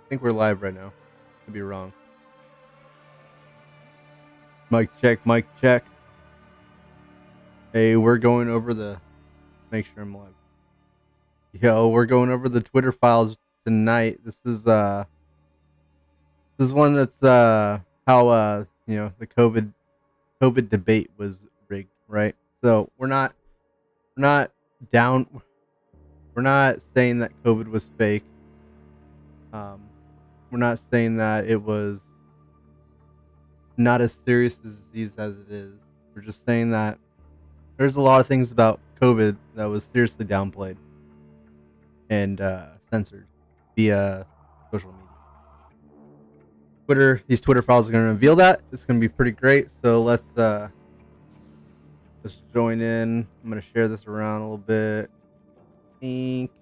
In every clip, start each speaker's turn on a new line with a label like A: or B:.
A: think we're live right now. Could be wrong. Mic check, mic check. Hey, we're going over the... Make sure I'm live. Yo, we're going over the Twitter files tonight. This is one that's how the COVID debate was rigged, right? So we're not down. We're not saying that COVID was fake. We're not saying that it was not as serious a disease as it is. We're just saying that there's a lot of things about COVID that was seriously downplayed and censored via social media. These Twitter files are going to reveal that. It's going to be pretty great. So let's join in. I'm going to share this around a little bit. Ink.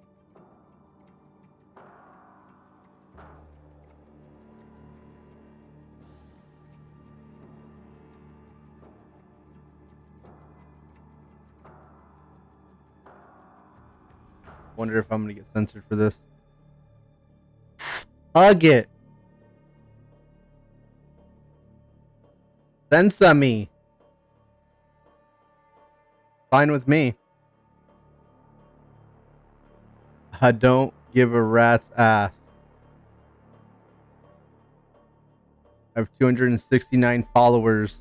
A: Wonder if I'm going to get censored for this. Hug it. Censor me. Fine with me. I don't give a rat's ass. I have 269 followers.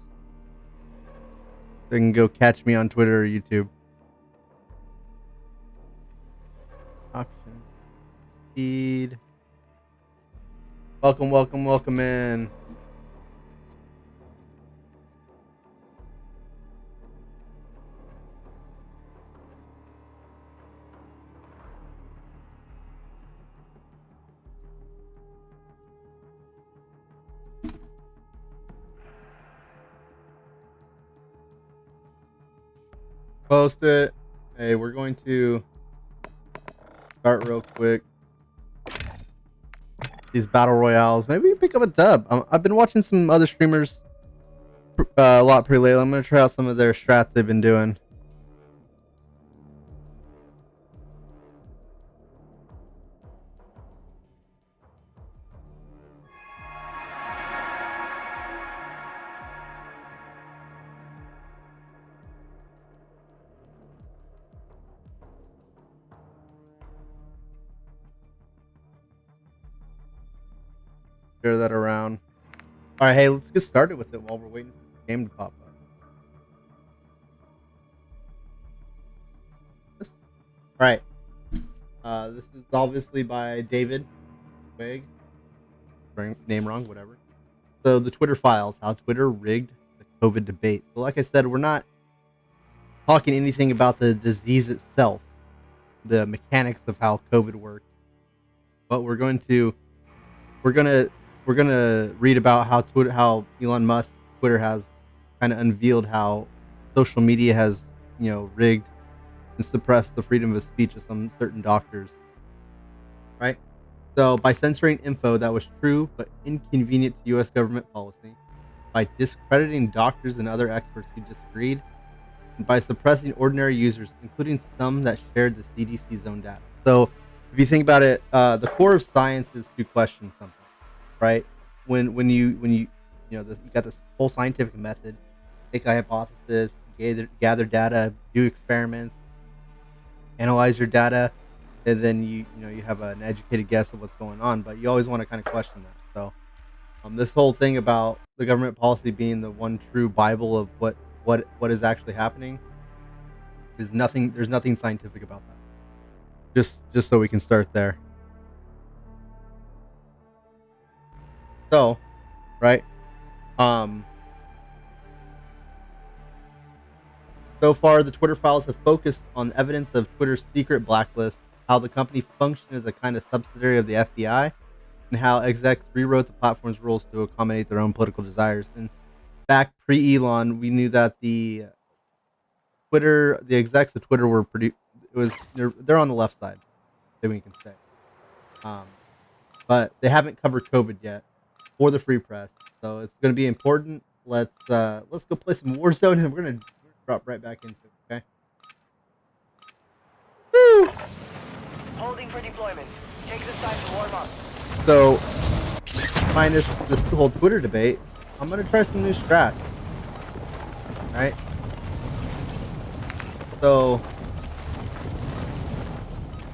A: They can go catch me on Twitter or YouTube. Option. Feed. Welcome in. Post it. Hey, we're going to start real quick. These battle royales. Maybe we can pick up a dub. I've been watching some other streamers a lot pretty lately. I'm going to try out some of their strats they've been doing. Share that around. All right, hey, let's get started with it while we're waiting for the game to pop up. All right. This is obviously by David Wig. Name wrong, whatever. So the Twitter files, how Twitter rigged the COVID debate. So like I said, we're not talking anything about the disease itself, the mechanics of how COVID worked, but we're gonna read about how Elon Musk Twitter has kind of unveiled how social media has rigged and suppressed the freedom of speech of some certain doctors, right? So by censoring info that was true but inconvenient to U.S. government policy, by discrediting doctors and other experts who disagreed, and by suppressing ordinary users, including some that shared the CDC's own data. So if you think about it, the core of science is to question something, right? When you got this whole scientific method, make a hypothesis, gather data, do experiments, analyze your data, and then you have an educated guess of what's going on, but you always want to kind of question that. So this whole thing about the government policy being the one true Bible of what is actually happening is nothing. There's nothing scientific about that. Just so we can start there. So, right. So far, the Twitter files have focused on evidence of Twitter's secret blacklist, how the company functioned as a kind of subsidiary of the FBI, and how execs rewrote the platform's rules to accommodate their own political desires. And back pre-Elon, we knew that the execs of Twitter were they're on the left side, that we can say. But they haven't covered COVID yet, or the free press, so it's going to be important. Let's go play some Warzone, and we're gonna drop right back into it. Okay.
B: Woo! Holding for deployment. Take the site to warm up.
A: So, minus this whole Twitter debate, I'm gonna try some new strats. Right? So,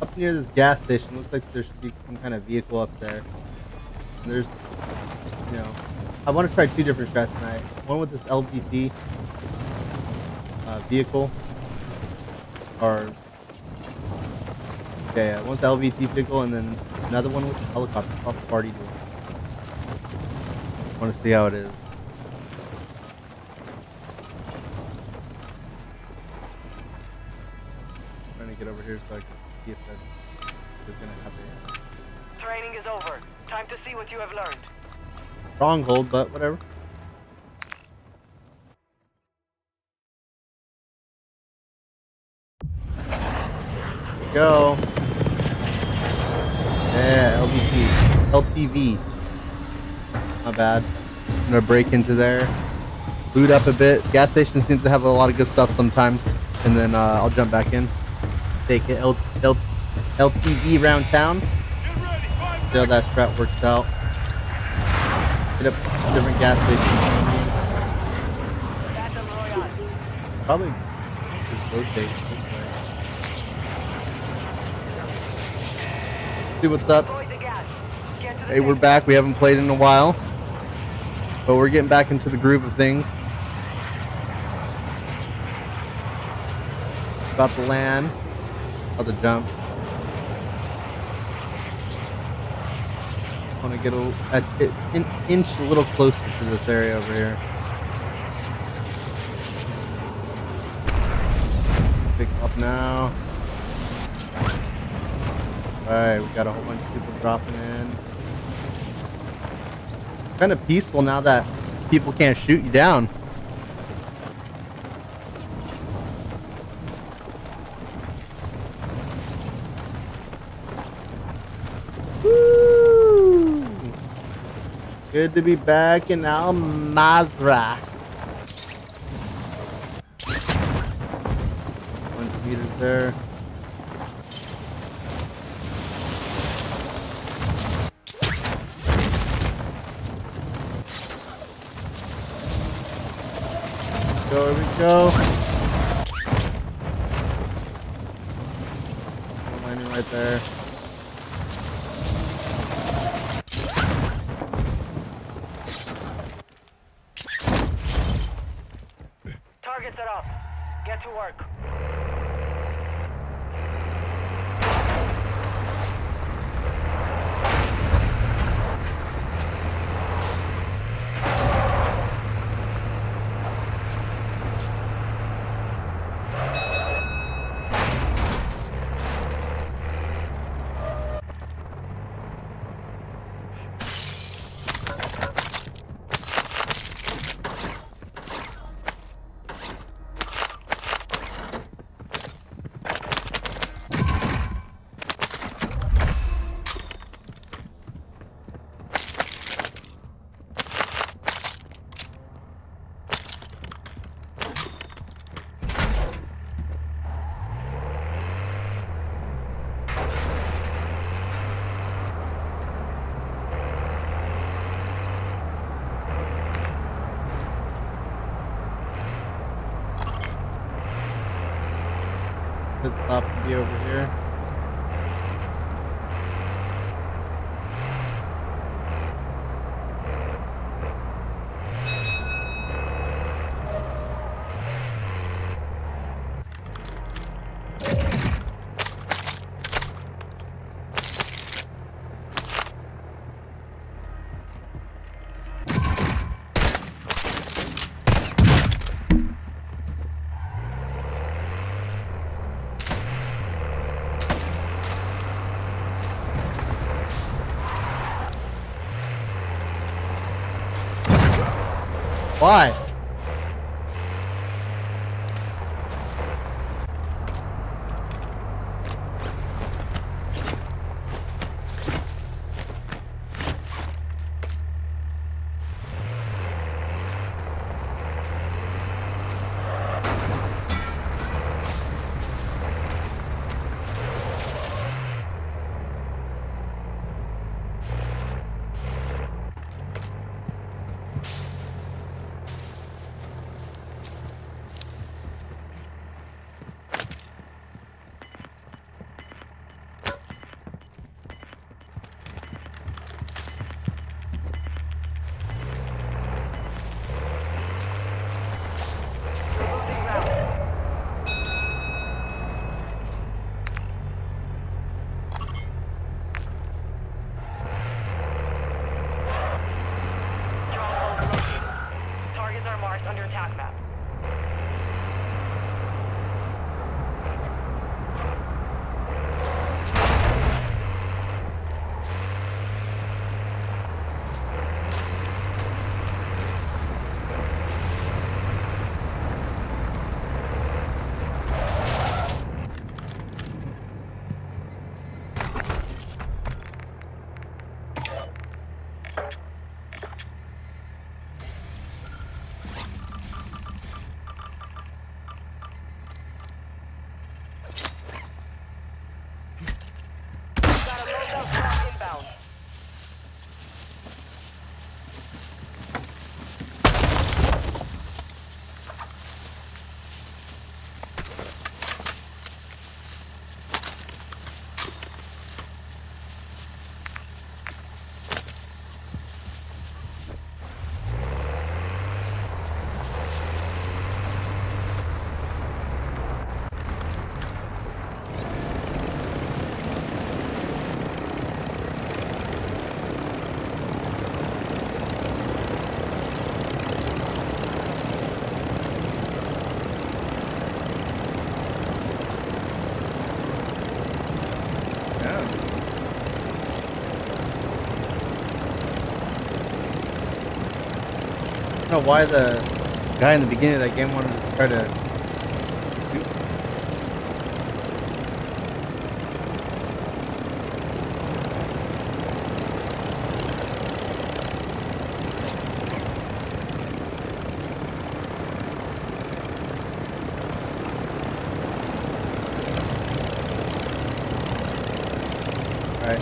A: up near this gas station, looks like there should be some kind of vehicle up there. And there's, you know, I want to try two different strats tonight. One with this LVT vehicle, or okay, one with the LVT vehicle, and then another one with the helicopter. Off the party doing. I want to see how it is. I'm trying to get over here so I can see if that's gonna have a
B: Training is over. Time to see what you have learned.
A: stronghold, but whatever. Go. Yeah, LTV. Not bad. I'm gonna break into there, loot up a bit. Gas station seems to have a lot of good stuff sometimes, and then I'll jump back in. Take it LTV around town. See how that strat works out. Hit up different gas stations. Probably just rotate this way. See what's up. Hey, we're back. We haven't played in a while, but we're getting back into the groove of things. About to land. About to jump. I want to get an inch a little closer to this area over here. Pick up now. Alright, we got a whole bunch of people dropping in. Kind of peaceful now that people can't shoot you down. Woo! Good to be back in Al Mazrah. 100 meters there. Here we go. Landing right there.
B: Target set up. Get to work.
A: Pit stop to be over here. Why?
B: on your attack map. Got a loadout drop inbound.
A: I don't know why the guy in the beginning of that game wanted to try to shoot. Alright.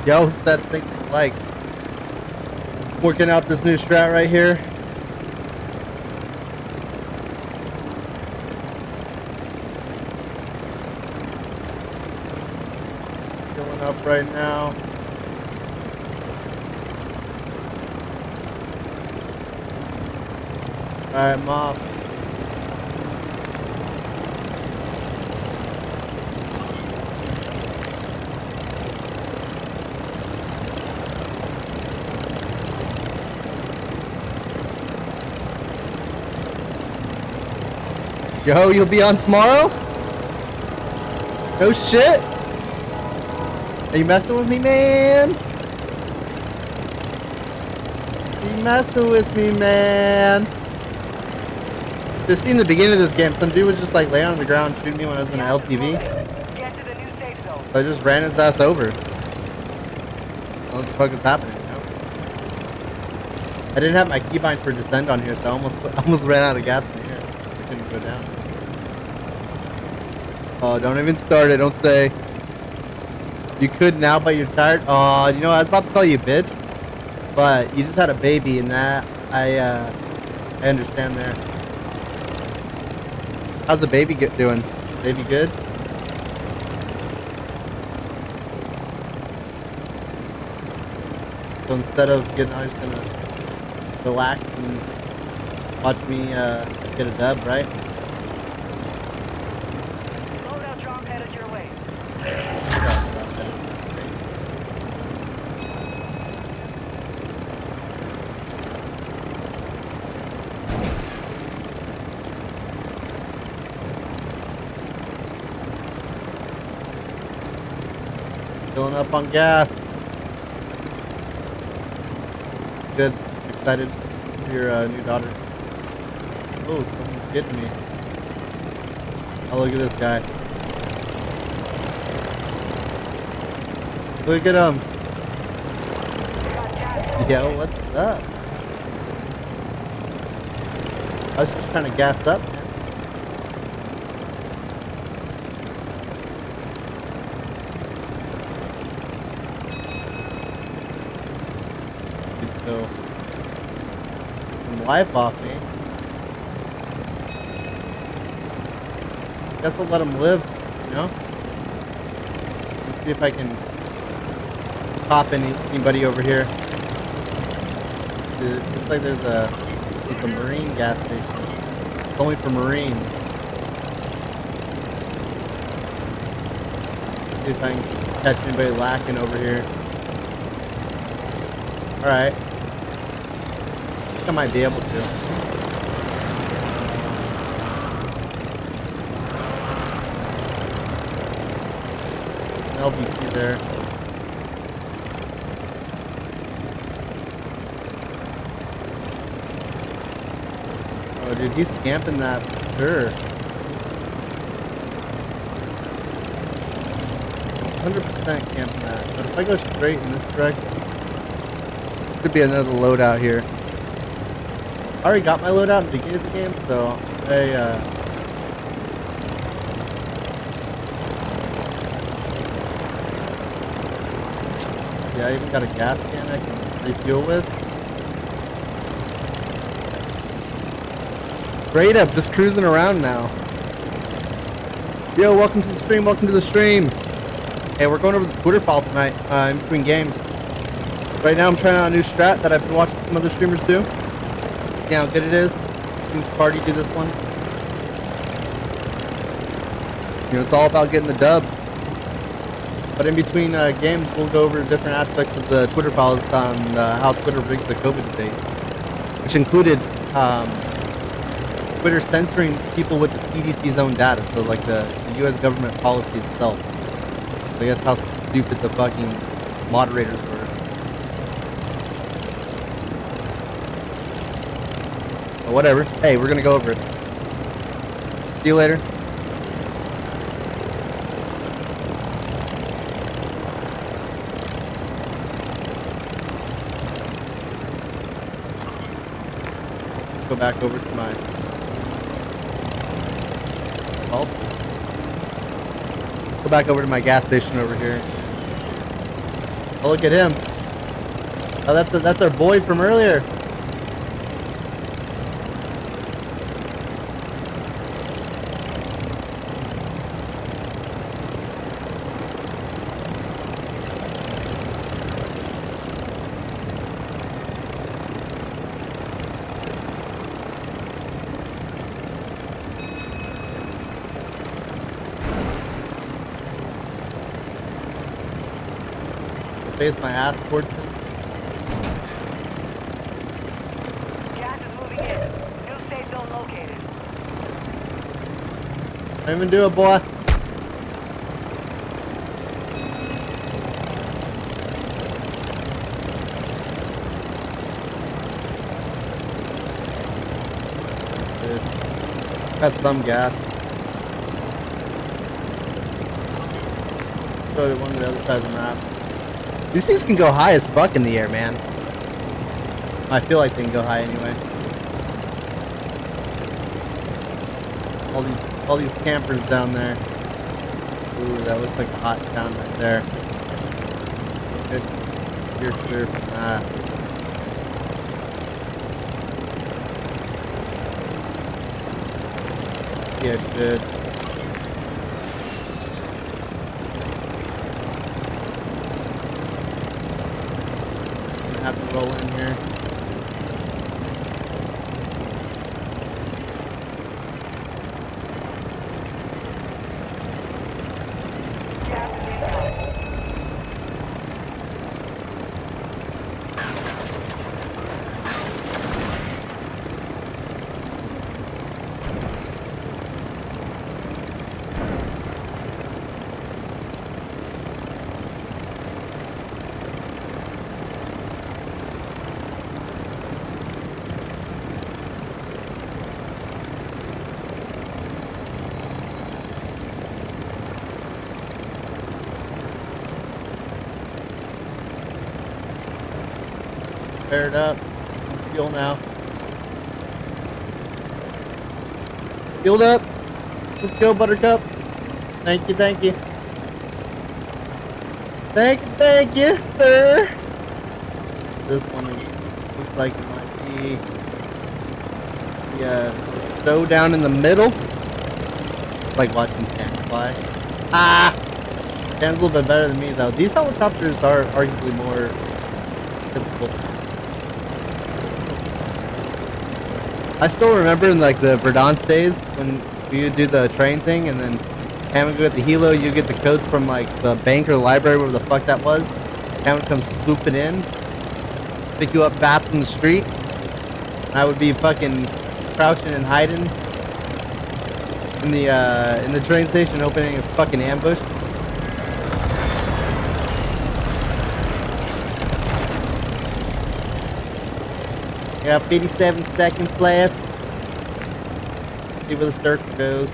A: Yo, what's that thing like? Working out this new strat right here. Going up right now. Alright, I'm off. Yo, you'll be on tomorrow? No shit? Are you messing with me, man? Are you messing with me, man? Just in the beginning of this game, some dude was just like laying on the ground shooting me when I was in an LTV.
B: Get to the new safe zone.
A: So I just ran his ass over. I don't know what the fuck is happening, you know? I didn't have my keybind for descend on here, so I almost ran out of gas in here. I couldn't go down. Oh, don't even start it. Don't say. You could now, but you're tired. Oh, you know, I was about to call you a bitch, but you just had a baby, and that I understand there. How's the baby doing? Baby good? So instead of getting, I'm just gonna relax and watch me get a dub, right?
B: Loadout drop headed your way.
A: Filling up on gas. Good. Excited for your new daughter. Oh, someone's getting me. Oh, look at this guy. Look at him. Yo, what's up? I was just trying to gas up, man. So, some life off me. Guess I'll let him live, you know? Let's see if I can pop anybody over here. It looks like there's a marine gas station. It's only for marines. See if I can catch anybody lacking over here. Alright. I think I might be able to. LBC there. Oh, dude, he's camping that for sure. 100% camping that. But if I go straight in this direction, could be another loadout here. I already got my loadout at the beginning of the game, so yeah, I even got a gas can I can refuel with. Straight up, just cruising around now. Yo, welcome to the stream, welcome to the stream. Hey, we're going over the Twitter files tonight, in between games. Right now I'm trying out a new strat that I've been watching some other streamers do. See how good it is. Team's Party do this one. You know, it's all about getting the dub. But in between games, we'll go over different aspects of the Twitter files on how Twitter rigged the COVID debate, which included Twitter censoring people with the CDC's own data, so like the U.S. government policy itself. So I guess how stupid the fucking moderators were. But whatever. Hey, we're gonna go over it. See you later. Go back over to my go back over to my gas station over here. Oh, look at him. Oh, that's our boy from earlier. Face my ass towards him.
B: Gas is moving in. New safe zone located.
A: Don't even do it, boy. Dude, that's some gas. Go to one of the other sides of the map. These things can go high as fuck in the air, man. I feel like they can go high anyway. All these campers down there. Ooh, that looks like a hot town right there. Good. You're clear from that. Yeah, good. Have to roll in here. Fired up. Fuel now. Fueled up. Let's go, Buttercup. Thank you, thank you. Thank you, sir. This one looks like it might be the so down in the middle. It's like watching Tan fly. Ah! Tan's a little bit better than me, though. These helicopters are arguably more typical. I still remember in like the Verdance days when we would do the train thing, and then Cam would go get the helo, you get the codes from like the bank or the library, wherever the fuck that was. Cam would come swooping in, pick you up fast from the street. And I would be fucking crouching and hiding in the train station, opening a fucking ambush. Yeah, 87 seconds left. See where the circle goes.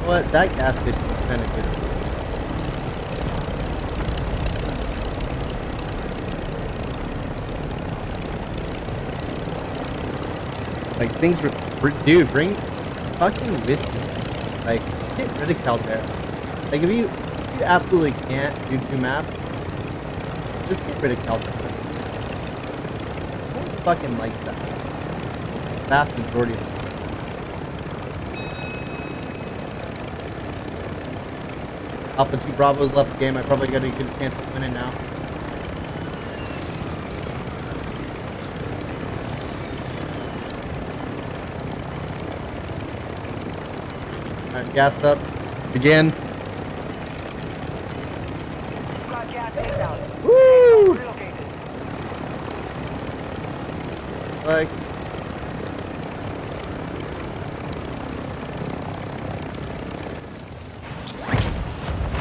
A: What? That gas station is kind of good. Like, things were... Dude, bring fucking with you. Like, get rid of Caldera. Like, if you absolutely can't do 2 maps, just get rid of Caldera. Fucking like that. Vast majority of them. Alpha 2 Bravo's left the game. I probably got a good chance of winning now. Alright, gassed up. Begin. Woo! Like,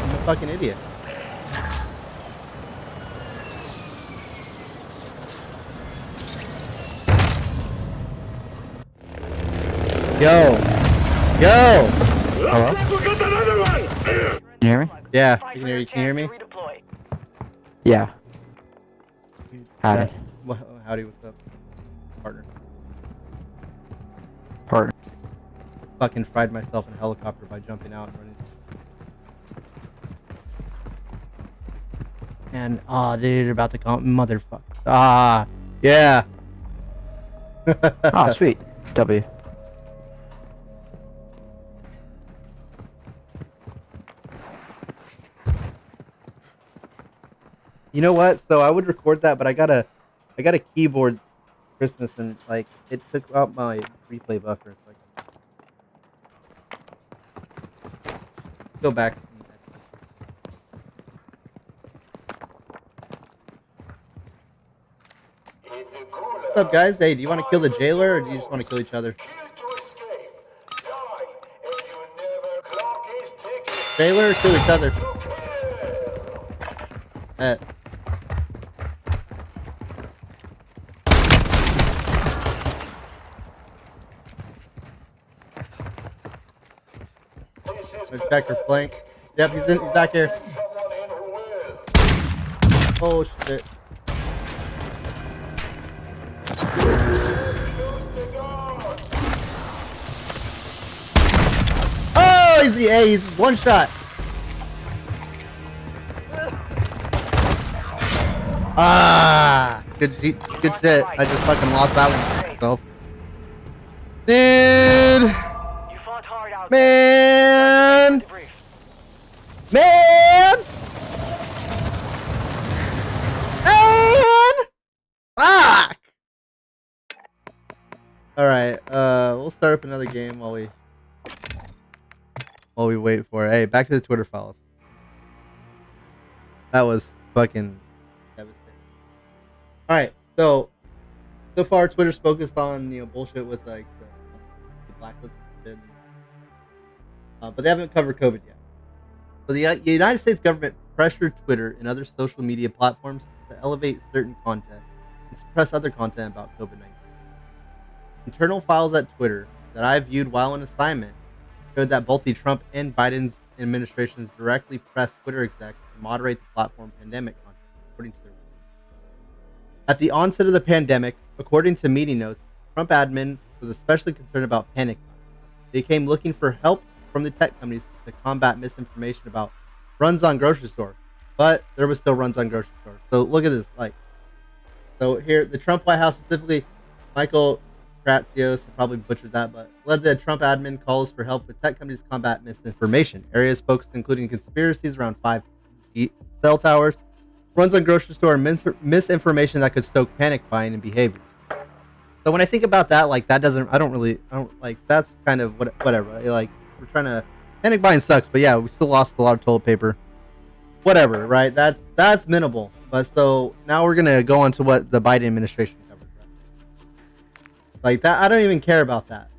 A: I'm a fucking idiot. Yo! Hello?
C: Can you hear me?
A: Yeah, I can hear you. Can you hear me?
C: Yeah. Howdy.
A: Howdy, what's up? Partner. Fucking fried myself in a helicopter by jumping out and running. And, oh, dude, about to come, motherfucker. Ah, yeah.
C: Oh, sweet. W.
A: You know what? So I would record that, but I got a keyboard Christmas, and like it took out my replay buffer. So I can go back. What's up, guys? Hey, do you want to kill the jailer, or do you just want to kill each other? Jailer, or kill each other? Vector flank. Yep, he's back here. Oh shit. Oh, he's one shot. Ah, good shit. I just fucking lost that one myself. Dude.
B: You fought hard out
A: Man! Fuck! Alright, we'll start up another game while we wait for it. Hey, back to the Twitter files. That was fucking devastating. Alright, so far Twitter's focused on, bullshit with like the blacklist and but they haven't covered COVID yet. So the United States government pressured Twitter and other social media platforms to elevate certain content and suppress other content about COVID-19. Internal files at Twitter that I viewed while on assignment showed that both the Trump and Biden's administrations directly pressed Twitter execs to moderate the platform pandemic content, according to their report. At the onset of the pandemic, according to meeting notes, Trump admin was especially concerned about panic buying. They came looking for help from the tech companies to combat misinformation about runs on grocery store. But there was still runs on grocery store. So look at this. So here, the Trump White House, specifically Michael Kratsios, probably butchered that, but led the Trump admin calls for help with tech companies to combat misinformation. Areas focused including conspiracies around 5G cell towers, runs on grocery store, and misinformation that could stoke panic buying and behavior. So when I think about that, that's kind of whatever. Like, we're trying to, panic buying sucks, but yeah, we still lost a lot of toilet paper. Whatever, right? That's minimal. But so now we're gonna go on to what the Biden administration covered. Right? Like that, I don't even care about that.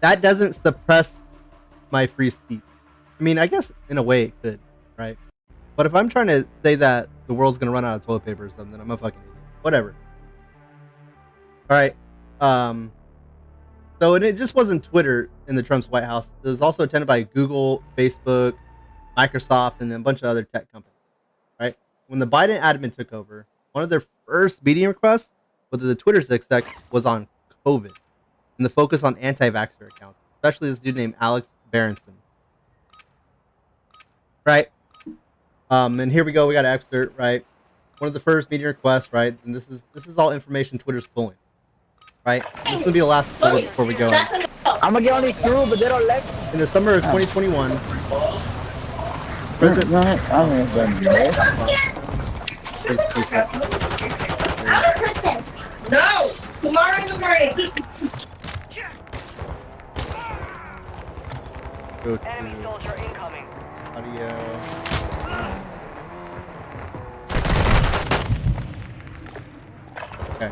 A: That doesn't suppress my free speech. I mean, I guess in a way it could, right? But if I'm trying to say that the world's gonna run out of toilet paper or something, I'm a fucking idiot. Whatever. All right. So, and it just wasn't Twitter in the Trump's White House. It was also attended by Google, Facebook, Microsoft, and a bunch of other tech companies, right? When the Biden admin took over, one of their first meeting requests with the Twitter exec was on COVID and the focus on anti-vaxxer accounts, especially this dude named Alex Berenson, right? And here we go. We got an excerpt, right? One of the first meeting requests, right? And this is all information Twitter's pulling. Right? This is going to be the last bullet before we go in.
D: I'm gonna get only two, but they don't let me.
A: In the summer of 2021, President...
E: No! Tomorrow in the morning!
A: Go to
B: Enemy soldier incoming.
A: audio. Okay.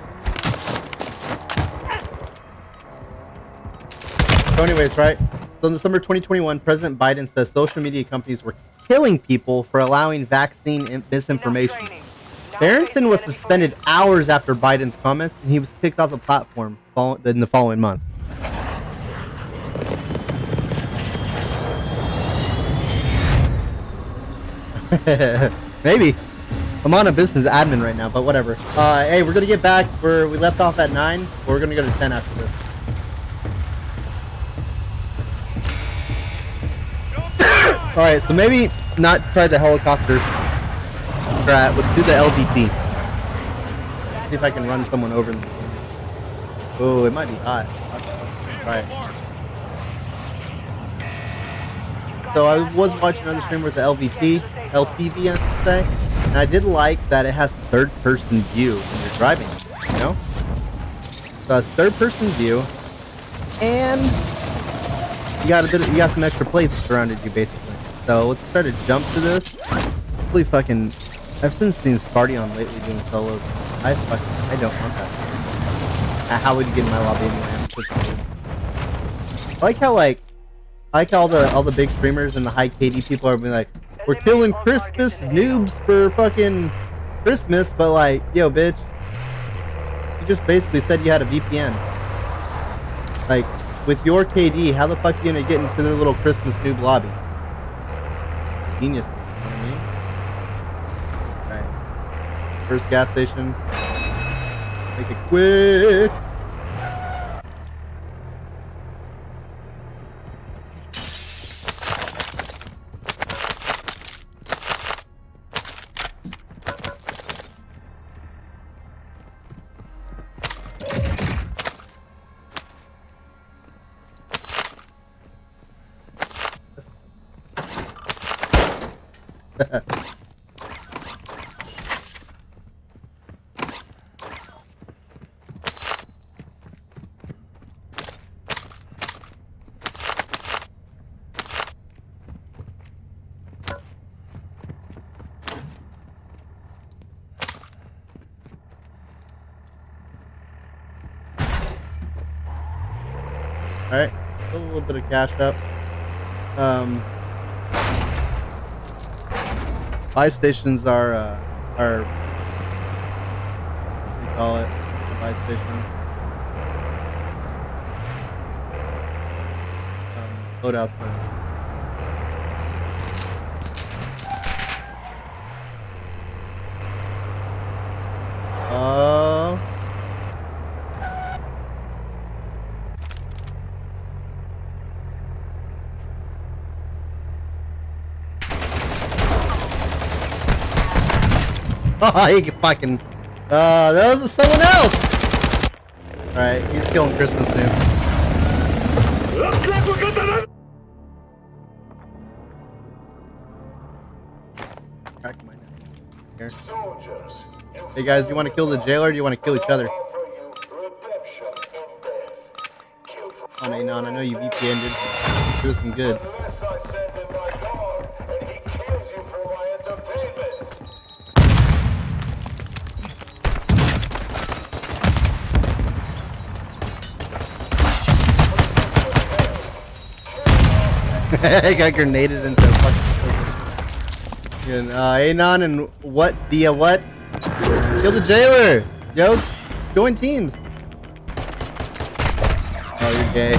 A: So anyways, right? So in the summer of 2021, President Biden says social media companies were killing people for allowing vaccine misinformation. Berenson was suspended hours after Biden's comments, and he was kicked off the platform in the following month. Maybe. I'm on a business admin right now, but whatever. Hey, we're gonna get back where we left off at 9, but we're gonna go to 10 after this. Alright, so maybe not try the helicopter strat. Let's do the LVT. See if I can run someone over. Oh, it might be hot. Right. So I was watching another stream with the LTV, I should say, and I did like that it has third-person view when you're driving, you know? So it's third-person view, and you got some extra plates surrounded you, basically. So let's try to jump to this. Hopefully, I've since seen Sparty on lately doing solos. I don't want that. How would you get in my lobby anyway? I like how all the big streamers and the high KD people are being like, we're killing Christmas noobs for fucking Christmas, but like, yo, bitch, you just basically said you had a VPN. Like, with your KD, how the fuck are you gonna get into their little Christmas noob lobby? Genius, you know what I mean? Alright. First gas station. Make it quick. Alright, a little bit of cash up. Buy stations are what do you call it? Buy station. Load out time. Oh, he can fucking. That was someone else. All right, he's killing Christmas new. Cracking my neck. Here.
F: Soldiers,
A: Hey guys, you want to kill the jailer? Or do you want to kill each other? On Anon, I know you VPN'd. Do us some good.
F: Unless I send him my dog and he kills you for my entertainment.
A: I got grenaded into a fucking. Anon and what via what? Kill the jailer! Yo, join teams. Oh, you're gay.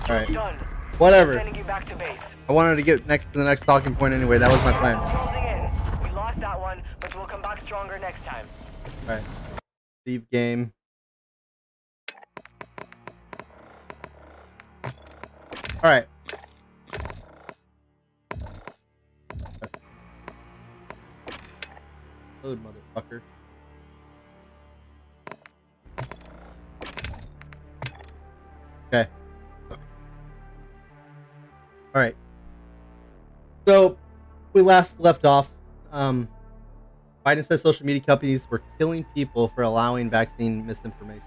A: Alright.
B: Done.
A: Whatever.
B: Sending you back to base.
A: I wanted to get next to the next talking point anyway. That was my plan.
B: Closing in. We lost that one, but we'll come back stronger next time.
A: Alright. Leave game. Alright. Load, motherfucker. Okay. Alright. So, we last left off. Biden says social media companies were killing people for allowing vaccine misinformation.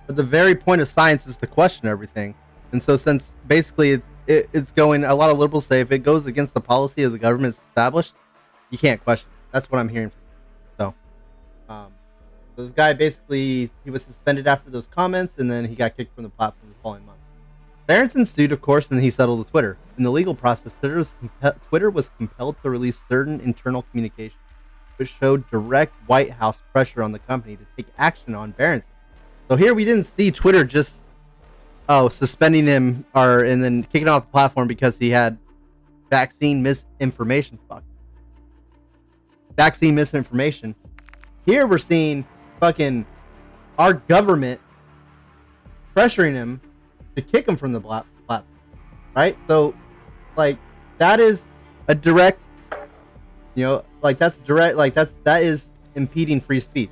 A: But the very point of science is to question everything. And so since basically it's going, a lot of liberals say if it goes against the policy of the government established, you can't question it. That's what I'm hearing from you. So this guy basically, he was suspended after those comments, and then he got kicked from the platform the following month. Berenson sued, of course, and then he settled with Twitter. In the legal process, Twitter was compelled to release certain internal communications, which showed direct White House pressure on the company to take action on Berenson. So here we didn't see Twitter just suspending him and then kicking off the platform because he had vaccine misinformation. Vaccine misinformation. Here we're seeing fucking our government pressuring him to kick him from the platform, right? So, like, that is a direct, that is impeding free speech.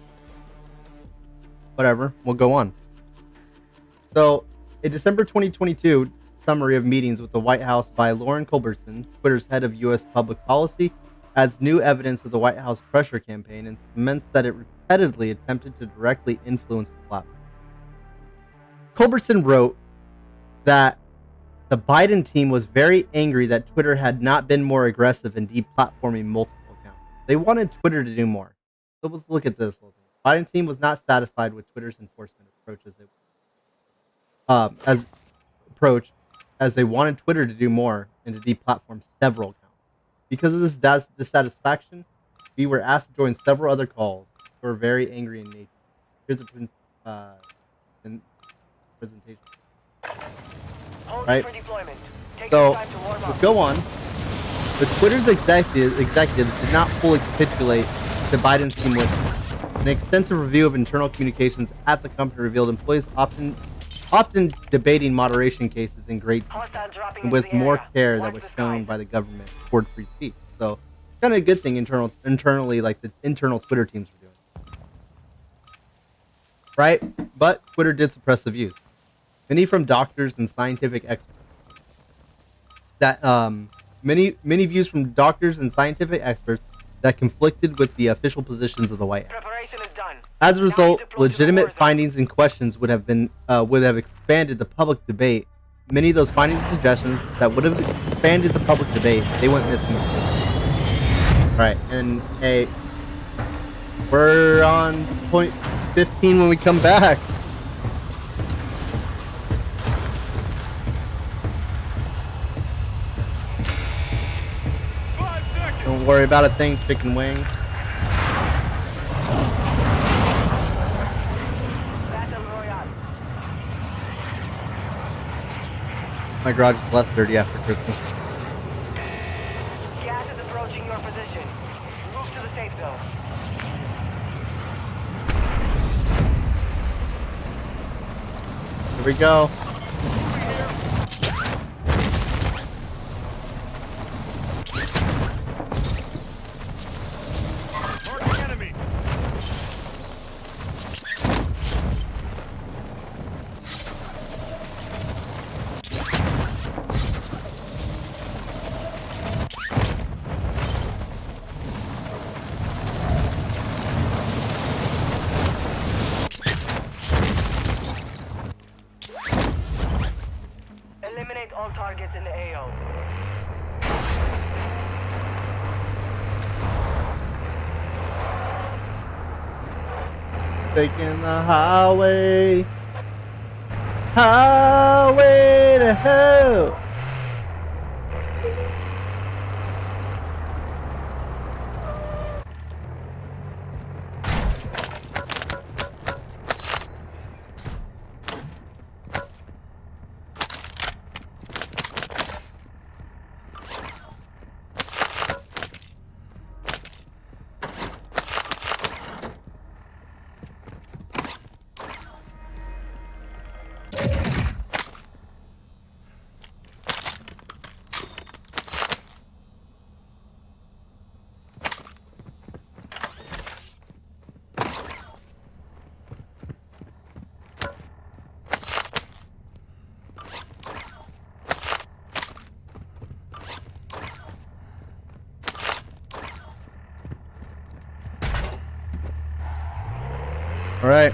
A: Whatever, we'll go on. So, a December 2022 summary of meetings with the White House by Lauren Culbertson, Twitter's head of U.S. public policy, adds new evidence of the White House pressure campaign and cements that it repeatedly attempted to directly influence the platform. Culbertson wrote that the Biden team was very angry that Twitter had not been more aggressive in deplatforming multiple accounts. They wanted Twitter to do more. So let's look at this a little bit. The Biden team was not satisfied with Twitter's enforcement approach as they wanted Twitter to do more and to deplatform several accounts. Because of this dissatisfaction, we were asked to join several other calls who were very angry in nature. Here's a presentation. Right? So, let's go on. The Twitter's executives did not fully capitulate to Biden's team with an extensive review of internal communications at the company revealed employees often debating moderation cases in great detail, and with more care that was shown by the government toward free speech. So, kind of a good thing internally, like the internal Twitter teams were doing. Right? But Twitter did suppress the views. Many from doctors and scientific experts. Many views from doctors and scientific experts that conflicted with the official positions of the White House.
B: Preparation is done.
A: As a result, legitimate findings and questions would have expanded the public debate. Many of those findings and suggestions that would have expanded the public debate, they went missing. Right, and hey, we're on point 15 when we come back. Don't worry about a thing, chicken wing. My garage is less dirty after Christmas.
B: Gas is approaching your position. Move to the safe zone.
A: Here we go.
B: all targets in the AO.
A: Taking the highway. Highway to hell. All right.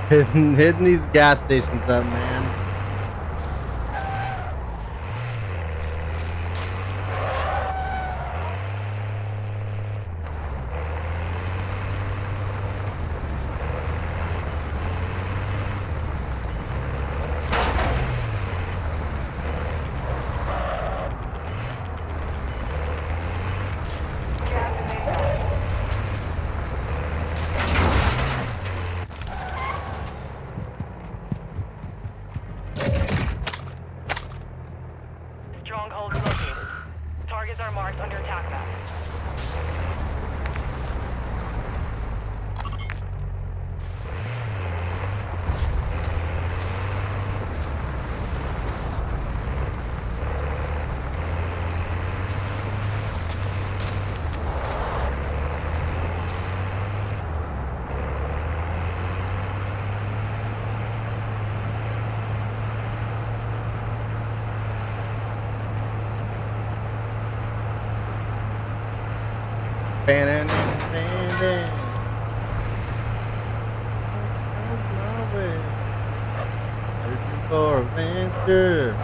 A: Hitting these gas stations up, man.
B: Stronghold located. Targets are marked under attack map.
A: Banning. Everything for adventure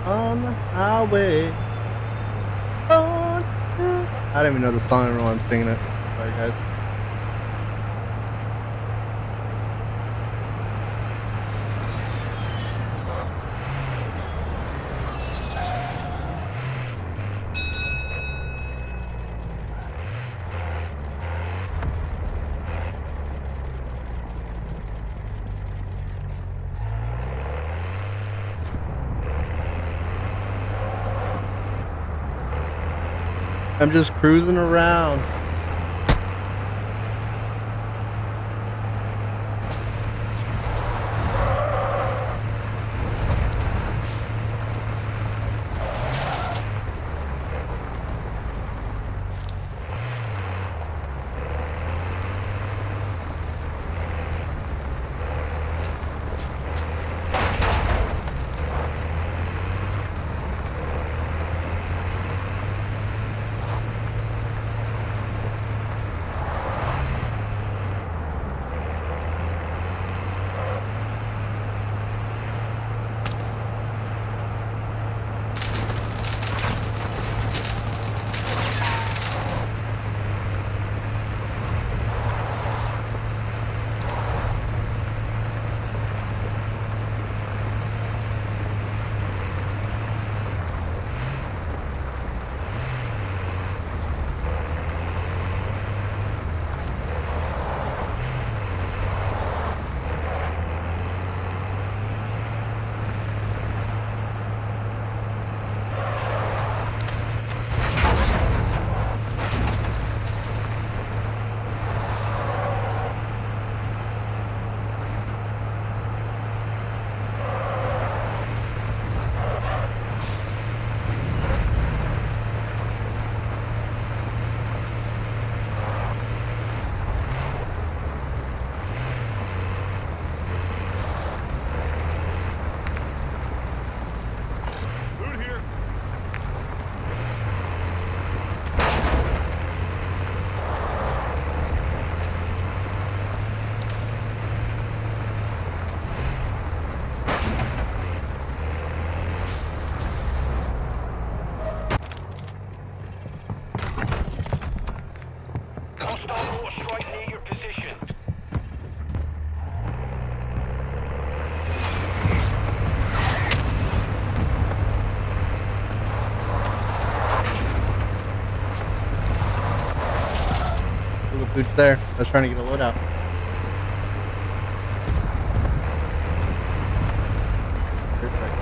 A: on the highway. I don't even know the song. I don't know why I'm singing it. Sorry, guys. I'm just cruising around. Food's there. I was trying to get a loadout. Perfect.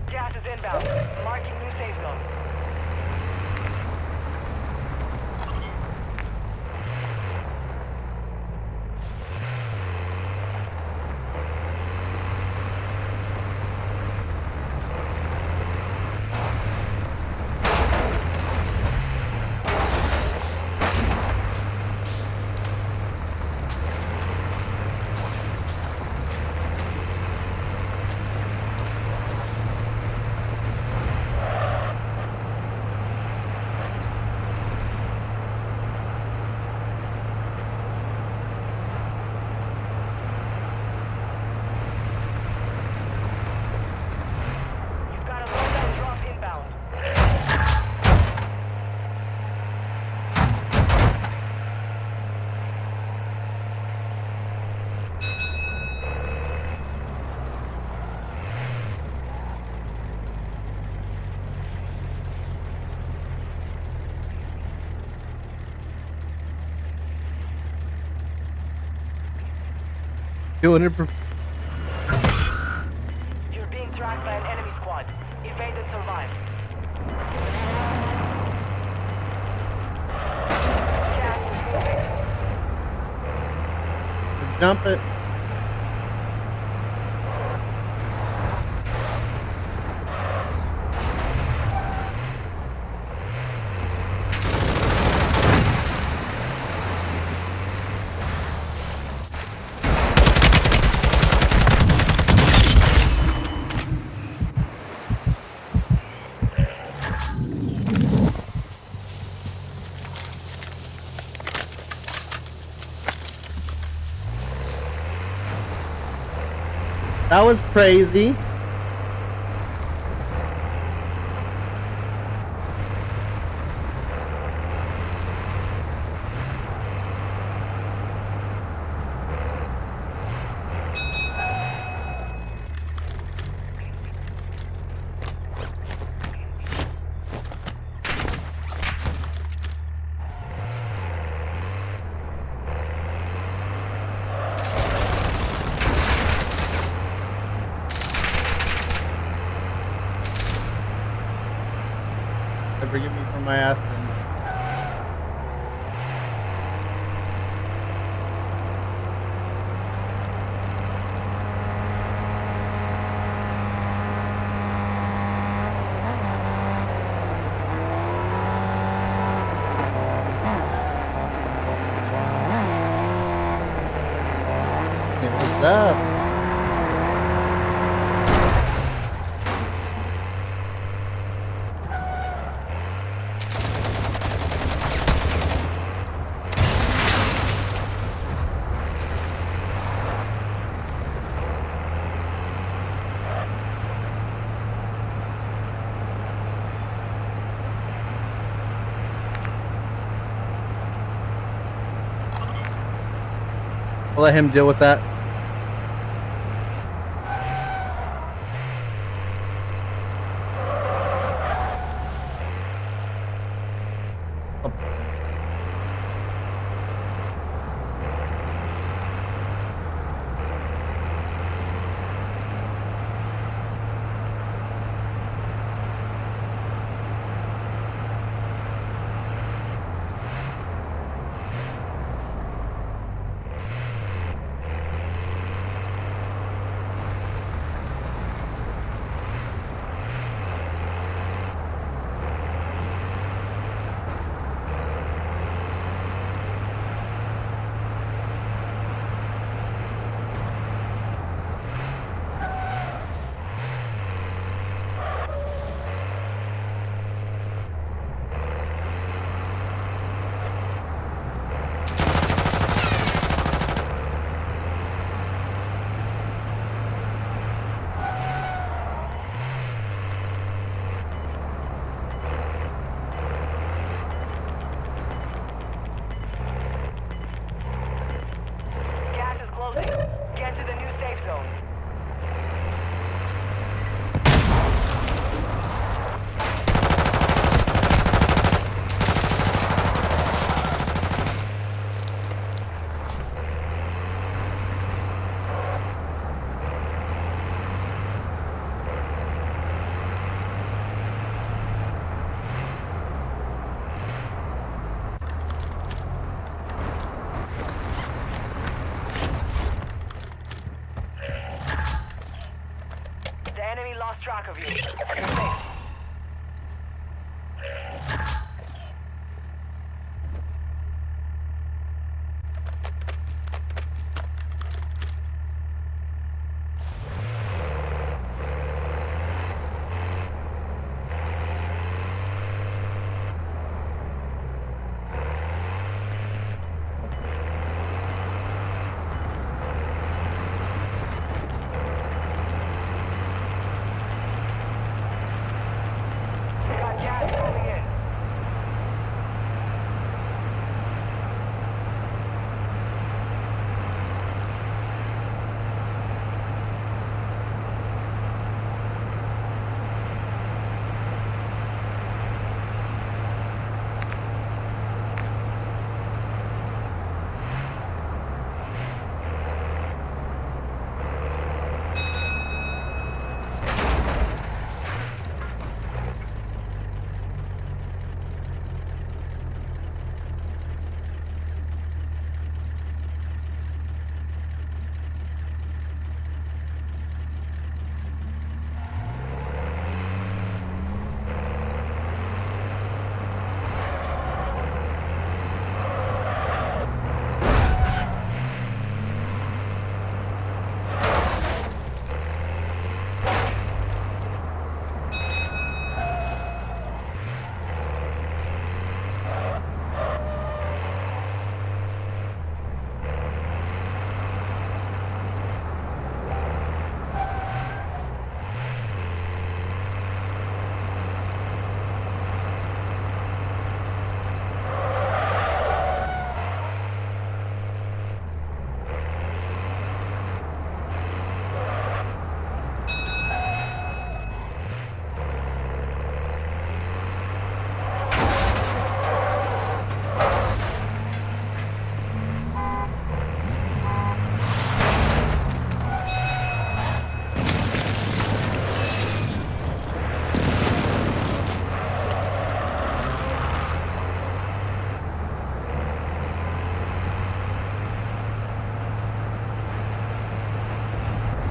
B: Gas is inbound. Marking new safe zone. You've got a loadout drop inbound.
A: Doing it.
B: You're being tracked by an enemy squad. Evade and survive. Gas is moving.
A: Jump it. That was crazy. Forgive me for my ass. What's up? I'll let him deal with that.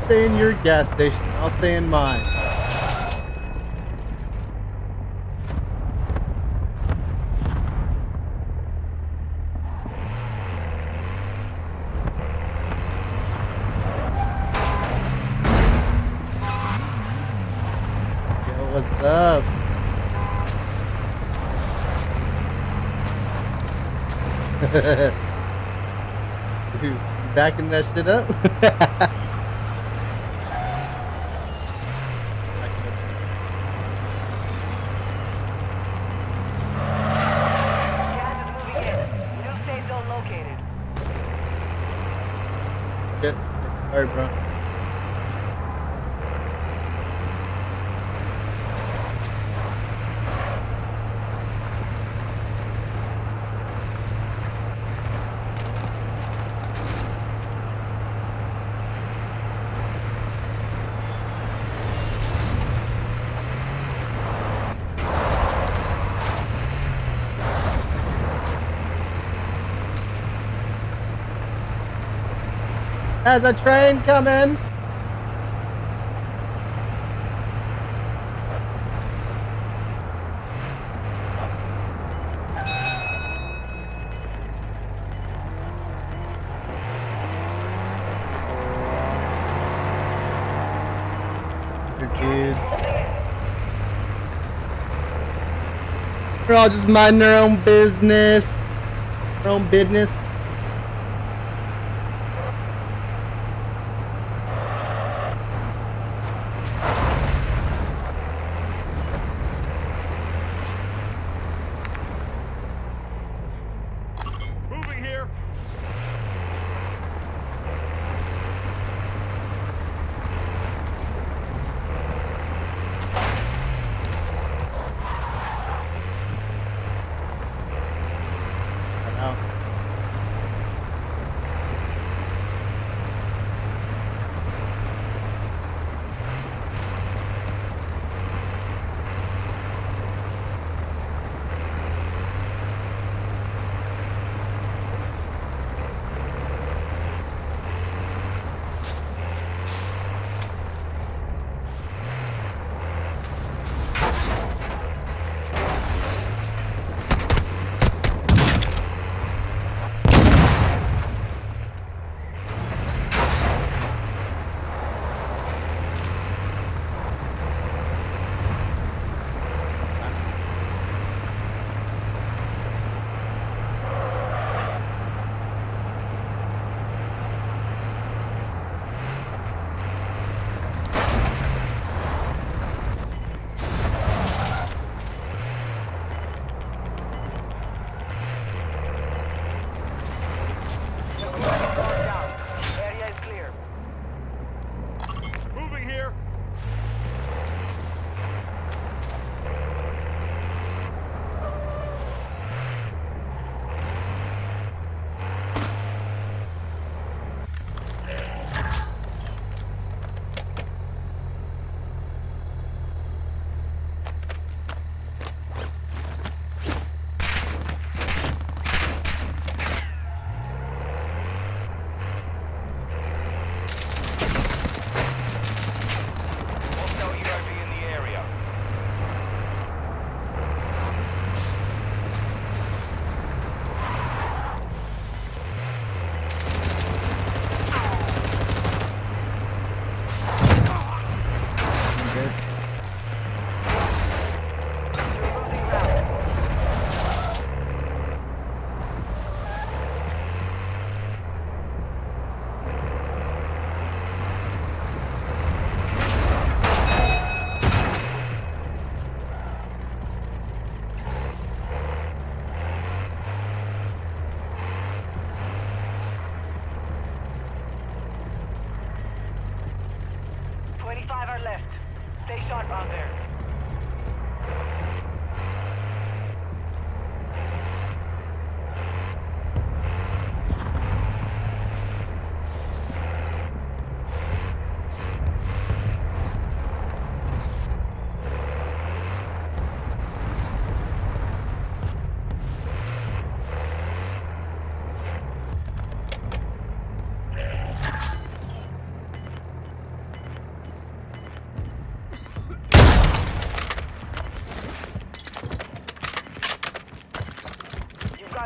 A: stay in your gas station. I'll stay in mine. Yo, what's up? Dude, you backing that shit up?
B: Gas is moving in. New safe zone located.
A: Shit. Sorry, bro. There's a train coming. Dude. We're all just minding our own business. Our own business.
G: Moving here.
A: Out.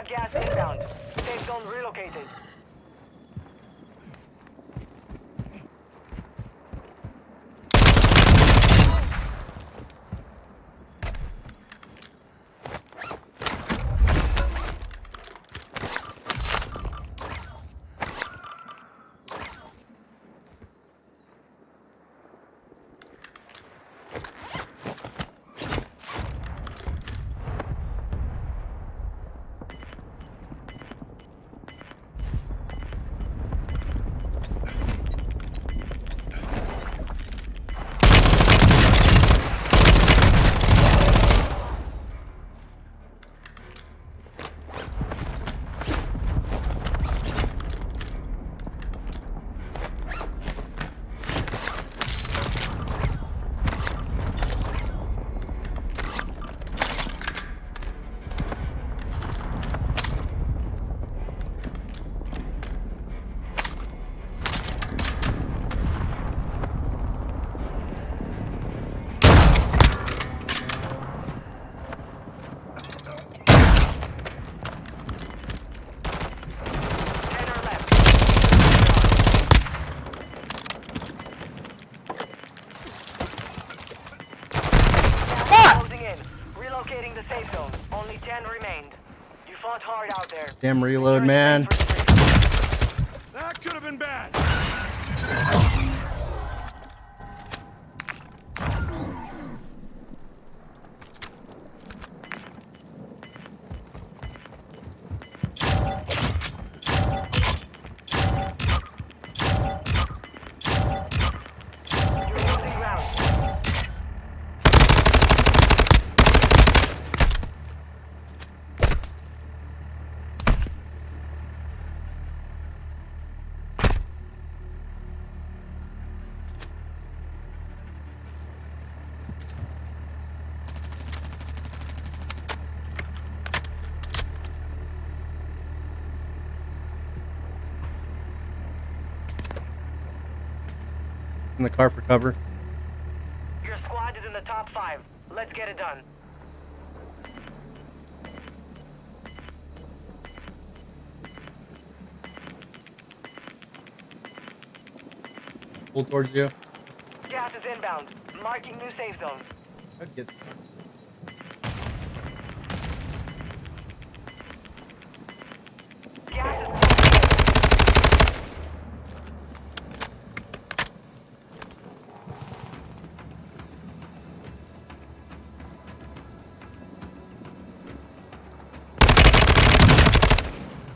B: got gas inbound. Safe zone relocated. Closing in. Relocating the safe zone. Only 10 remained. You fought hard out there.
A: Damn reload, man.
G: That could have been bad.
B: You're losing ground.
A: In the car for cover.
B: Your squad is in the top 5. Let's get it done.
A: Pull towards you.
B: Gas is inbound. Marking new safe zones.
A: I'd get.
B: Gas is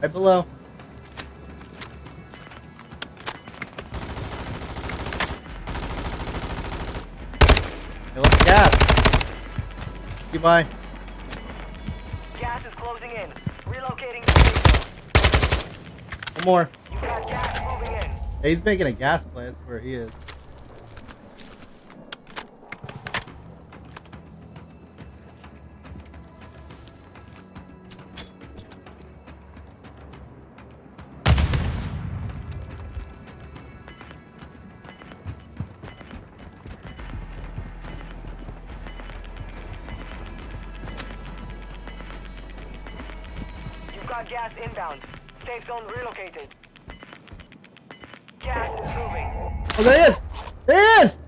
A: Right below. Hey, let's gas. Goodbye.
B: Gas is closing in. Relocating the safe zone.
A: One more.
B: You got gas moving in.
A: Hey, he's making a gas play. That's where he is.
B: You've got gas inbound. Safe zone relocated. Gas is moving.
A: Oh, there he is! There he is!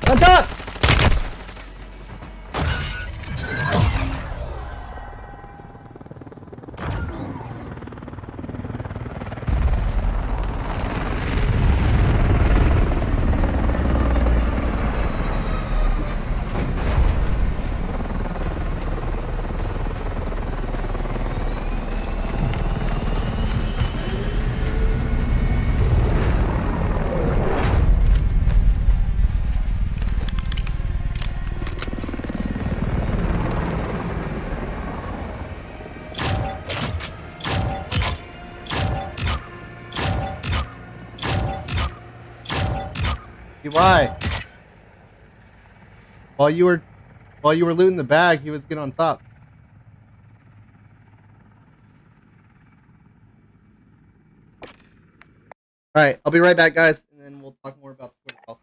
A: On top! Why? While you were looting the bag, he was getting on top. All right, I'll be right back, guys, and then we'll talk more about the Twitter policy.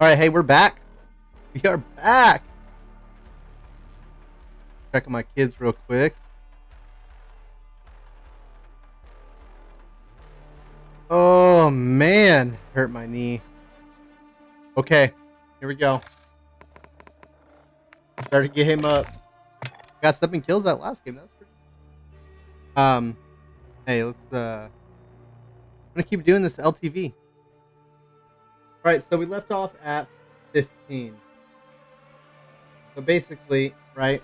A: All right, hey, we're back. We are back. Checking my kids real quick. Oh man, hurt my knee. Okay, here we go. Started to get him up. Got 7 kills that last game. That's pretty. Hey, let's. I'm gonna keep doing this LTV. All right, so we left off at 15. So basically, right,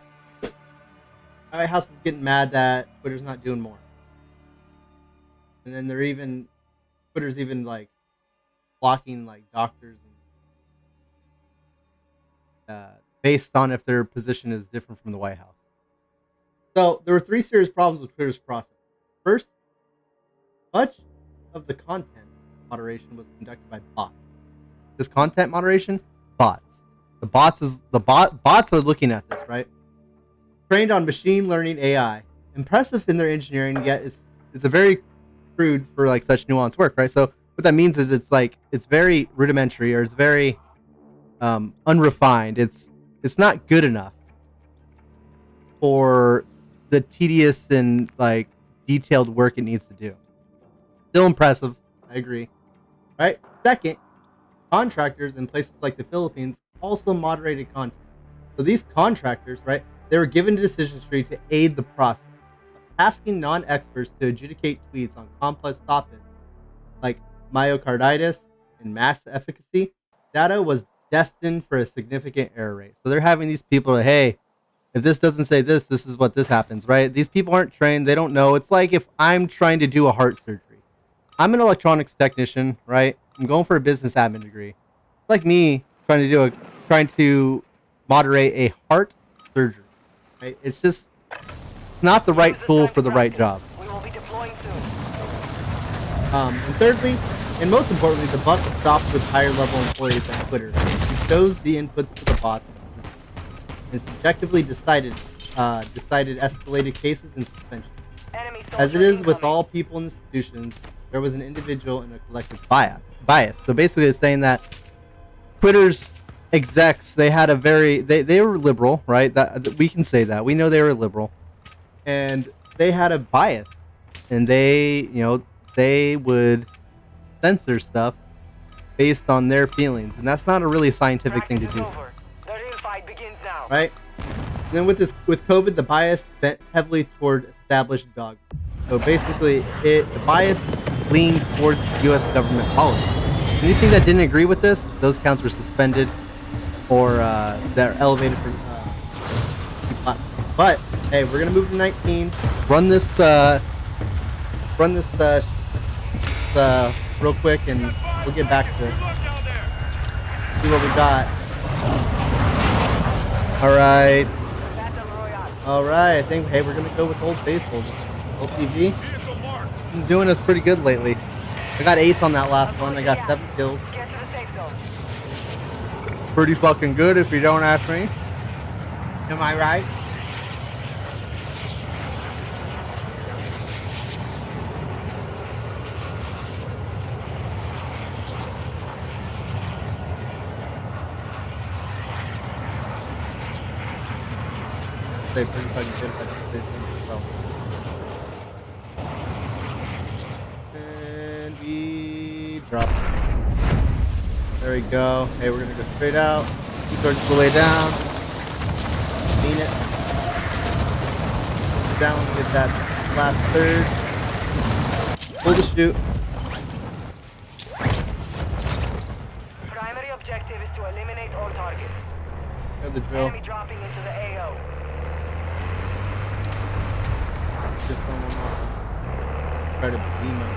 A: White House is getting mad that Twitter's not doing more, and then Twitter's even like blocking like doctors and based on if their position is different from the White House. So there were 3 serious problems with Twitter's process. First, much of the content moderation was conducted by bots. This content moderation, bots. Bots are looking at this, right? Trained on machine learning AI. Impressive in their engineering, yet it's a very crude for like such nuanced work, right? So what that means is it's very rudimentary, or it's very unrefined. It's not good enough. for the tedious and like detailed work it needs to do. Still impressive, I agree. Right? Second, contractors in places like the Philippines also moderated content. So these contractors, right, they were given a decision tree to aid the process, asking non-experts to adjudicate tweets on complex topics like myocarditis and mass efficacy. Data was destined for a significant error rate. So they're having these people, hey, if this doesn't say this, this is what this happens, right? These people aren't trained. They don't know. It's like if I'm trying to do a heart surgery. I'm an electronics technician, right? I'm going for a business admin degree. It's like me trying to moderate a heart surgery, right? It's just not the right tool for the right job.
B: We will be deploying soon.
A: And thirdly, and most importantly, the buck stopped with higher level employees on Twitter who chose the inputs for the bots and subjectively decided escalated cases and suspensions.
B: Enemy
A: As it
B: soldier
A: is with
B: incoming.
A: all people and institutions, there was an individual and a collective bias. So basically, it's saying that Twitter's execs, they had a they were liberal, right? That we can say that. We know they were liberal, and they had a bias, and they would censor stuff based on their feelings, and that's not a really scientific thing to
B: Practice
A: do,
B: is over. The real fight begins now.
A: right? And then with COVID, the bias bent heavily toward established dogma. So basically, the bias leaned towards U.S. government policy. Anything that didn't agree with this, those counts were suspended or they're elevated for But hey, we're gonna move to 19. Run this real quick, and we'll get back to see what we got. All right. I think we're gonna go with Old Faithful. Old TV.
G: Vehicle marked.
A: Been doing us pretty good lately. I got 8 on that last one. I got 7 kills.
B: Get to the safe zone.
A: Pretty fucking good if you don't ask me. Am I right? Pretty fucking good if I just say something as well. And we drop. There we go. Hey, we're gonna go straight out. Two torches will lay down. Mean it. Down, get that last third. Pull the chute.
B: Primary objective is to eliminate all targets.
A: Know the drill.
B: Enemy dropping into the AO.
A: Just someone else. Try to beam him.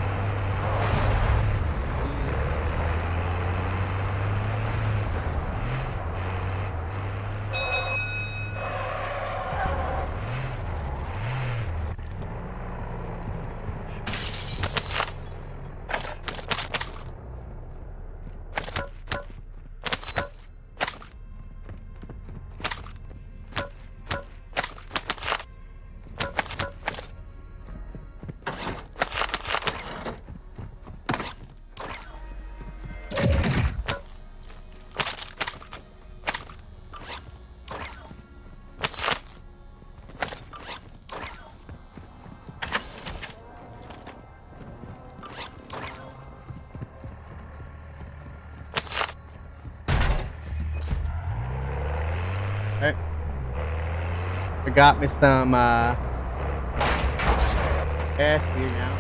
A: Alright. I got me some cash here now.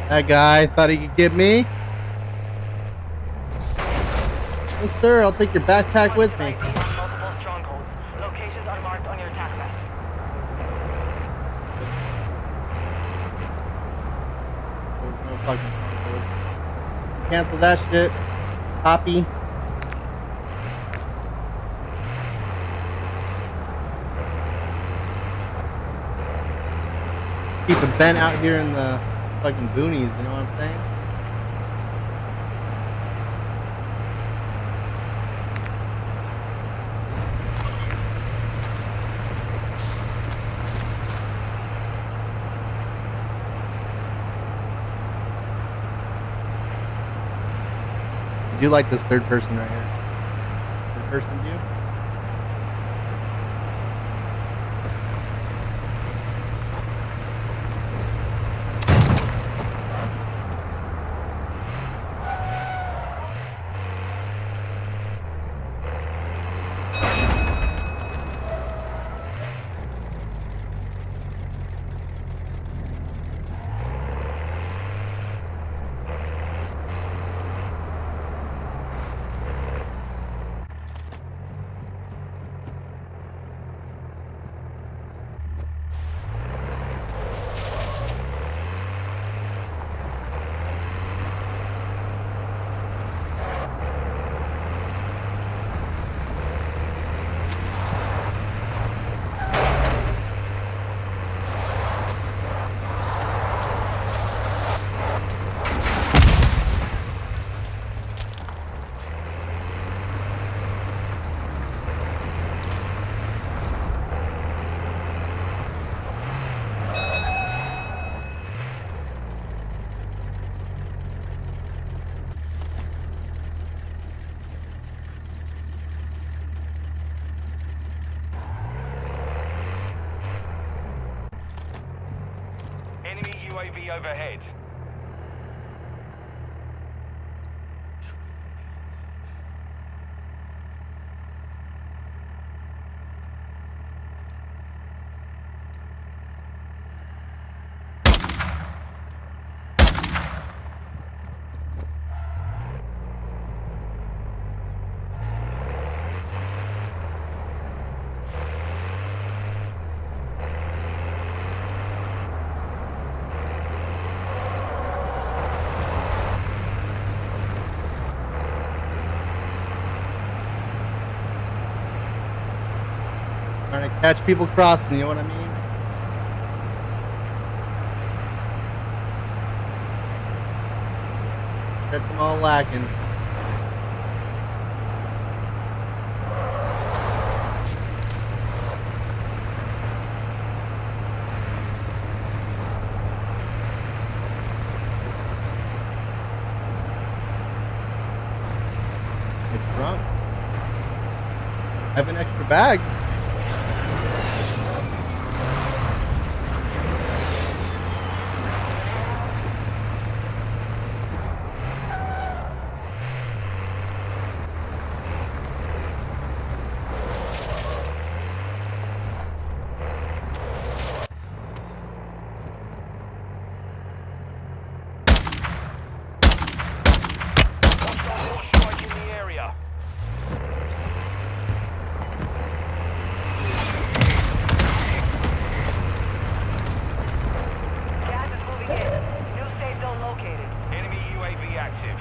A: That guy thought he could get me. Yes, sir. I'll take your backpack with me.
B: Positive ID on multiple strongholds. Locations are marked on your attack map.
A: There's no fucking stronghold. Cancel that shit. Copy. Keep a vent out here in the fucking boonies, you know what I'm saying? I do like this third person right here. Third person view.
G: Enemy UAV overhead.
A: Trying to catch people crossing, you know what I mean? Catch them all lacking. Get drunk. I have an extra bag.
G: Hostile strike in the area.
B: Gas is moving in. New safe zone located.
G: Enemy UAV active.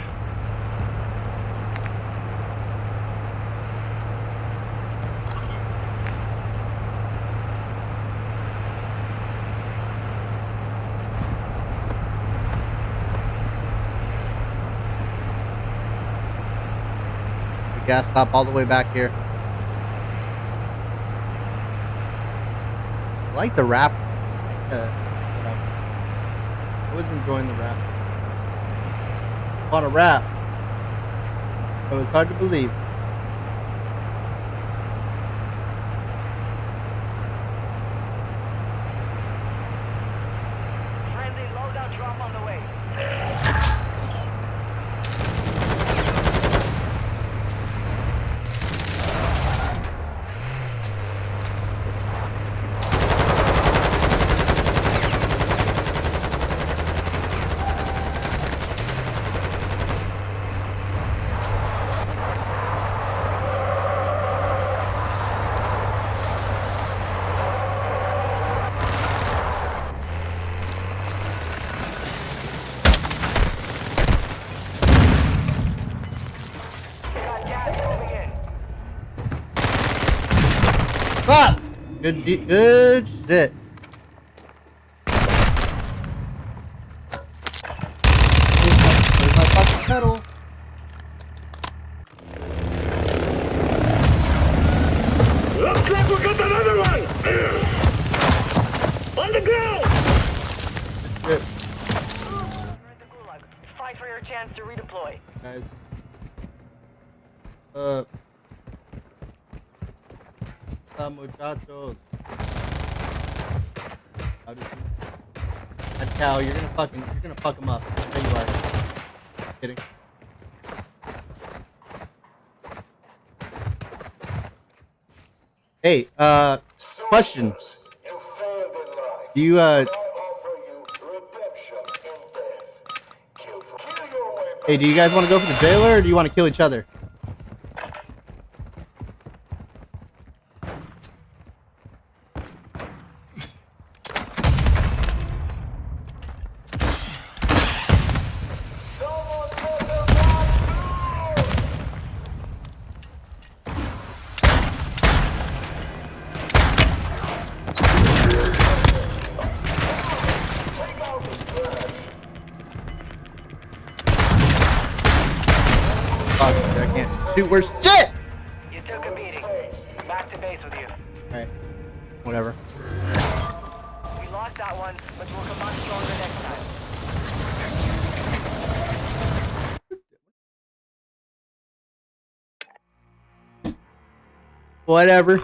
A: The gas stop all the way back here. I like the rap. I was enjoying the rap. On a rap. It was hard to believe.
B: Friendly loadout drop on the way.
A: Fuck! Good shit. There's my fucking pedal.
F: Looks like we got another one! On the ground!
A: Shit,
B: You're in the gulag. Fight for your chance to redeploy.
A: guys. Muchachos. How do you... That cow, you're gonna fuck him up. There you are. Kidding. Hey, question.
F: Soldiers, you failed in life.
A: Do you,
F: I offer you redemption in death. Kill your way back.
A: hey, do you guys want to go for the jailer, or do you want to kill each other?
F: Someone put the box through! Take out this trash.
A: Fuck, I can't shoot worse. Shit!
B: You took a beating. Back to base with you.
A: Alright. Whatever.
B: We lost that one, but we'll come on stronger next time.
A: Whatever.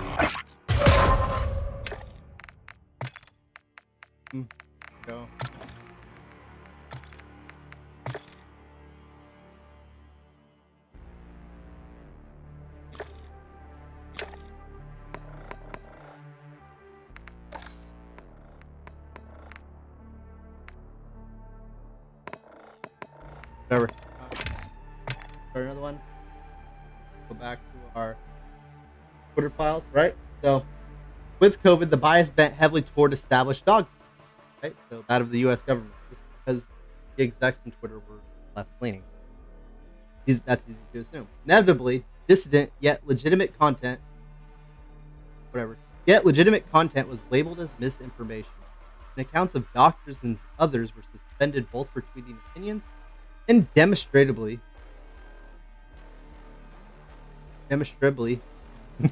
A: Go. Whatever. Start another one. Go back to our Twitter files, right? So, with COVID, the bias bent heavily toward established dogma, right? So that of the U.S. government, just because the execs on Twitter were left-leaning. That's easy to assume. Inevitably, dissident yet legitimate content, was labeled as misinformation. And accounts of doctors and others were suspended both for tweeting opinions and demonstrably, what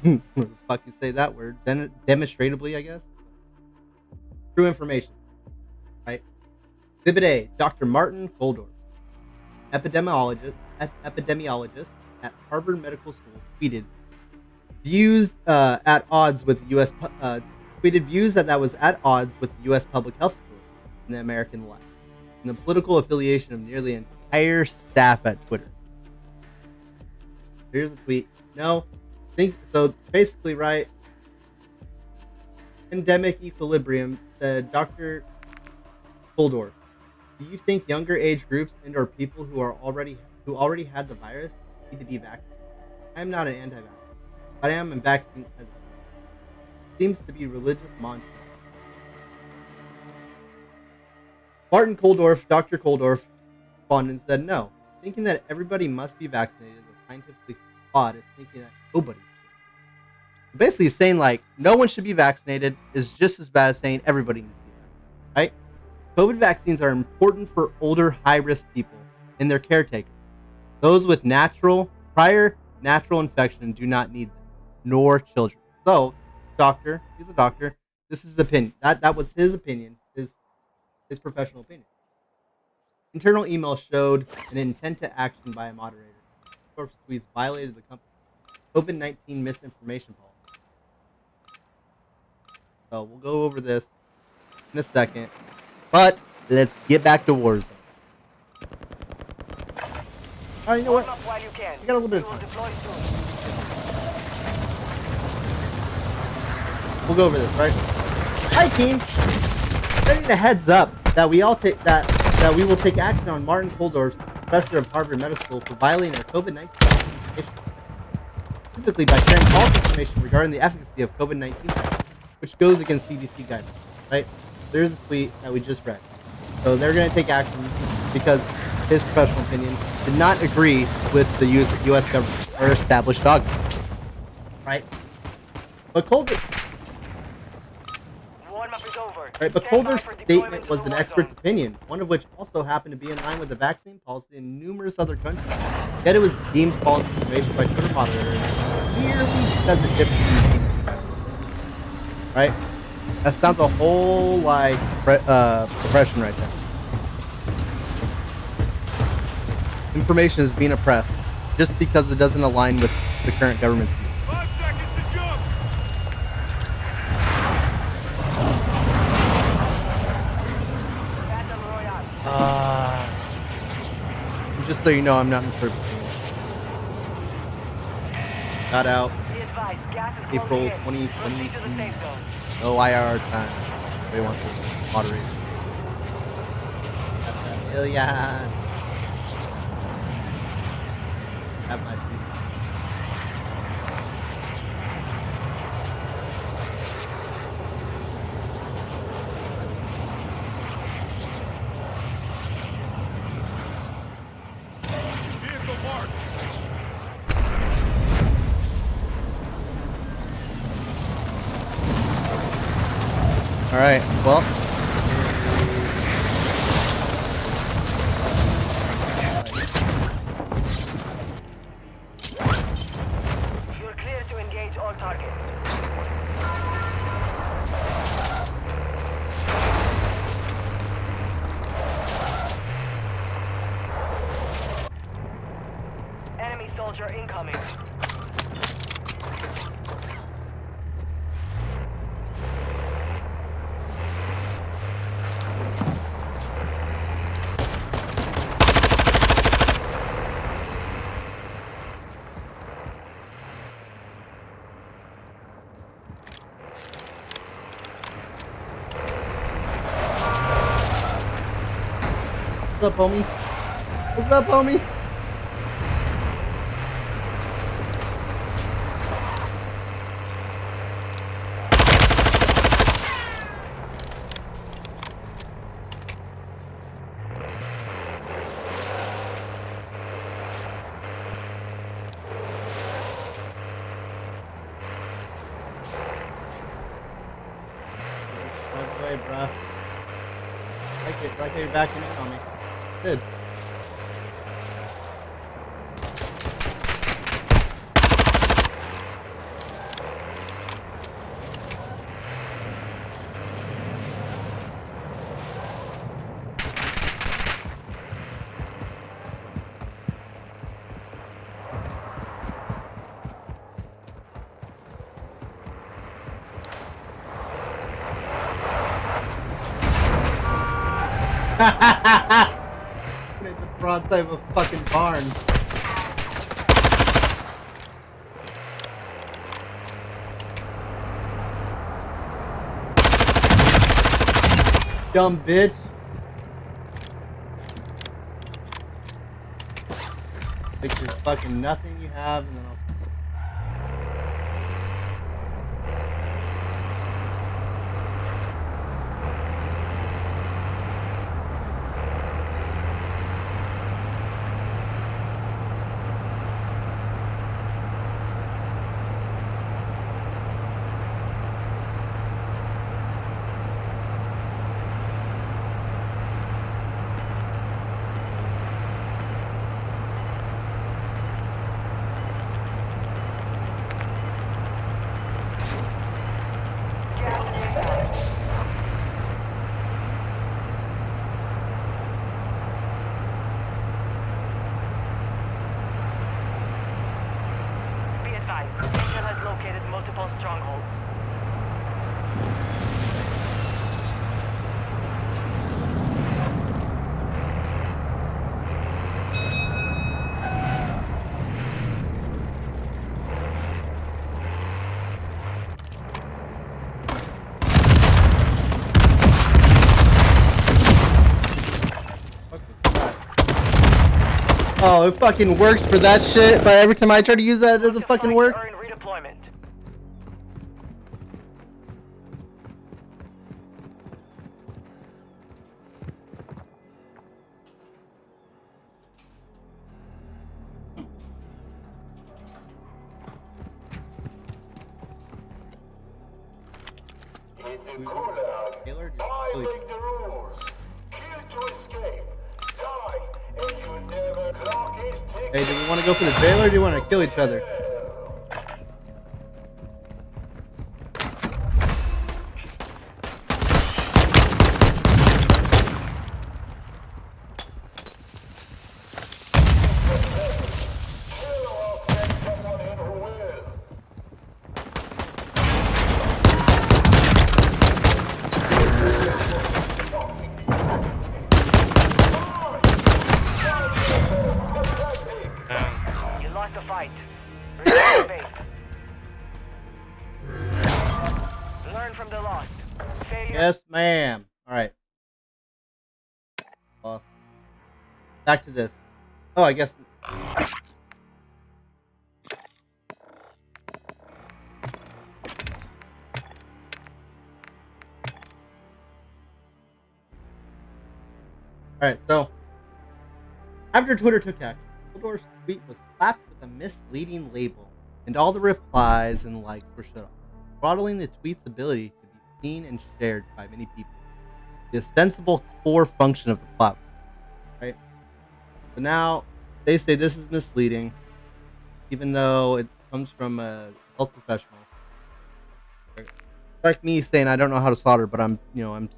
A: the fuck you say that word? Demonstrably, I guess. True information, right? Exhibit A: Dr. Martin Koldorf, epidemiologist at Harvard Medical School, tweeted views at odds with U.S. Tweeted views that was at odds with the U.S. public health authority and the American left, and the political affiliation of nearly an entire staff at Twitter. Here's the tweet. No. Think so. Basically, right? Endemic equilibrium. Said Dr. Koldorf. Do you think younger age groups and/or people who already had the virus need to be vaccinated? I am not an anti-vaxxer, but I am a vaccine hesitant. Seems to be religious mantra. Martin Koldorf, Dr. Koldorf, responded and said no. Thinking that everybody must be vaccinated is scientifically flawed is thinking that nobody should. Basically saying like no one should be vaccinated is just as bad as saying everybody needs to be vaccinated, right? COVID vaccines are important for older high-risk people and their caretakers. Those with prior natural infection do not need them, nor children. So, he's a doctor. This is his opinion. That was his opinion, his professional opinion. Internal email showed an intent to action by a moderator. Corpse tweets violated the company's COVID-19 misinformation policy. So we'll go over this in a second, but let's get back to Warzone. Alright, you know what?
B: Warm up while you can.
A: We got a little bit of
B: We will
A: time.
B: deploy soon.
A: We'll go over this, right? Hi, team. Sending a heads up that we will take action on Martin Koldorf's professor of Harvard Medical School for violating our COVID-19 information, specifically by sharing false information regarding the efficacy of COVID-19, which goes against CDC guidelines. Right? There's a tweet that we just read. So they're going to take action because his professional opinion did not agree with the U.S. government or established dogma. Right? But Koldorf
B: is over.
A: Right, but
B: Stand by
A: Colder's
B: for deployment
A: statement
B: to
A: was
B: the
A: an
B: war
A: expert's
B: zone.
A: opinion, one of which also happened to be in line with the vaccine policy in numerous other countries. Yet it was deemed false information by Twitter moderators merely because it differed from the industry guidelines. Right? That sounds a whole like oppression right there. Information is being oppressed just because it doesn't align with the current government's view.
G: 5 seconds to jump.
B: Battle Royale.
A: And just so you know, I'm not in the service anymore. Got out
B: Be advised, gas is
A: April
B: closing in. Proceed to the
A: 2022.
B: safe zone.
A: No IR time. Everybody wants to moderate. That's a million. Have my piece.
G: Vehicle marked.
A: All right. Well.
B: You're clear to engage all targets. Enemy soldier incoming.
A: What's up, homie? What's up, homie? No way, bruh. Like how you're backing in on me. Good. Made the broadside of a fucking barn. Dumb bitch. Take your fucking nothing you have and then I'll...
B: Gas is inbound. Be advised, Intel has located multiple strongholds.
A: Oh, it fucking works for that shit, but every time I try to use that, it doesn't fucking work.
B: Earn redeployment.
F: the gulag.
A: Taylor, do you
F: I
A: kill each
F: make the rules. Kill to escape. Die, and you never clock is ticking.
A: Hey, do we want to go for the jailer or do you want to kill each other?
F: Kill or I'll send someone in who will.
B: You lost the fight. Return to base. Learn from the loss. Failure.
A: Yes, ma'am. Alright. Lost. Back to this. Oh, I guess. Alright, so. After Twitter took action, Dumbledore's tweet was slapped with a misleading label, and all the replies and likes were shut off, throttling the tweet's ability to be seen and shared by many people. The ostensible core function of the platform. Right? So now they say this is misleading, even though it comes from a health professional. It's like me saying I don't know how to solder, but I'm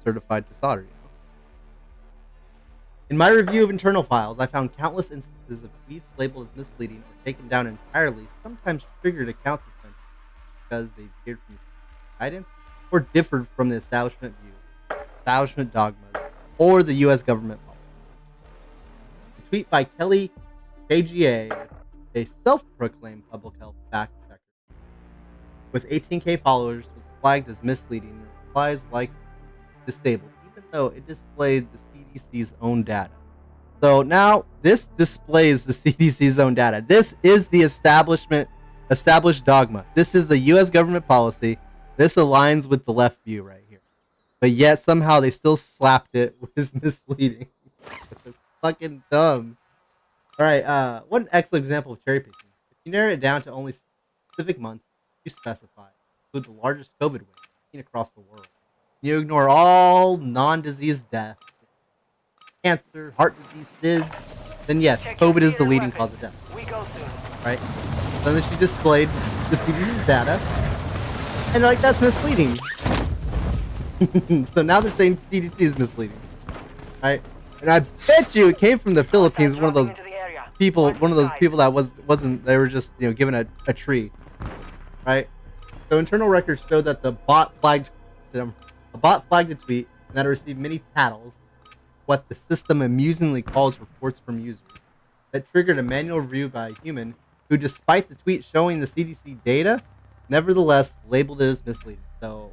A: certified to solder. In my review of internal files, I found countless instances of tweets labeled as misleading or taken down entirely, sometimes triggered account suspension because they appeared from guidance or differed from the establishment view, establishment dogmas, or the U.S. government policy. A tweet by Kelly KGA, a self-proclaimed public health fact-checker with 18K followers, was flagged as misleading and replies likes disabled, even though it displayed the CDC's own data. So now this displays the CDC's own data. This is the established dogma. This is the U.S. government policy. This aligns with the left view right here. But yet somehow they still slapped it with misleading. It's fucking dumb. All right, what an excellent example of cherry picking. If you narrow it down to only specific months you specify, include the largest COVID wave seen across the world. You ignore all non-disease deaths, cancer, heart disease, SIDS, then yes, COVID is the leading cause of death.
B: We go soon.
A: Right? So then she displayed the CDC's data, and like, that's misleading. So now they're saying CDC is misleading. Right? And I bet you it came from the Philippines, one of those people that wasn't, they were just, given a tree. Right? So internal records show that the bot flagged the tweet and that it received many tattles, what the system amusingly calls reports from users, that triggered a manual review by a human who, despite the tweet showing the CDC data, nevertheless labeled it as misleading. So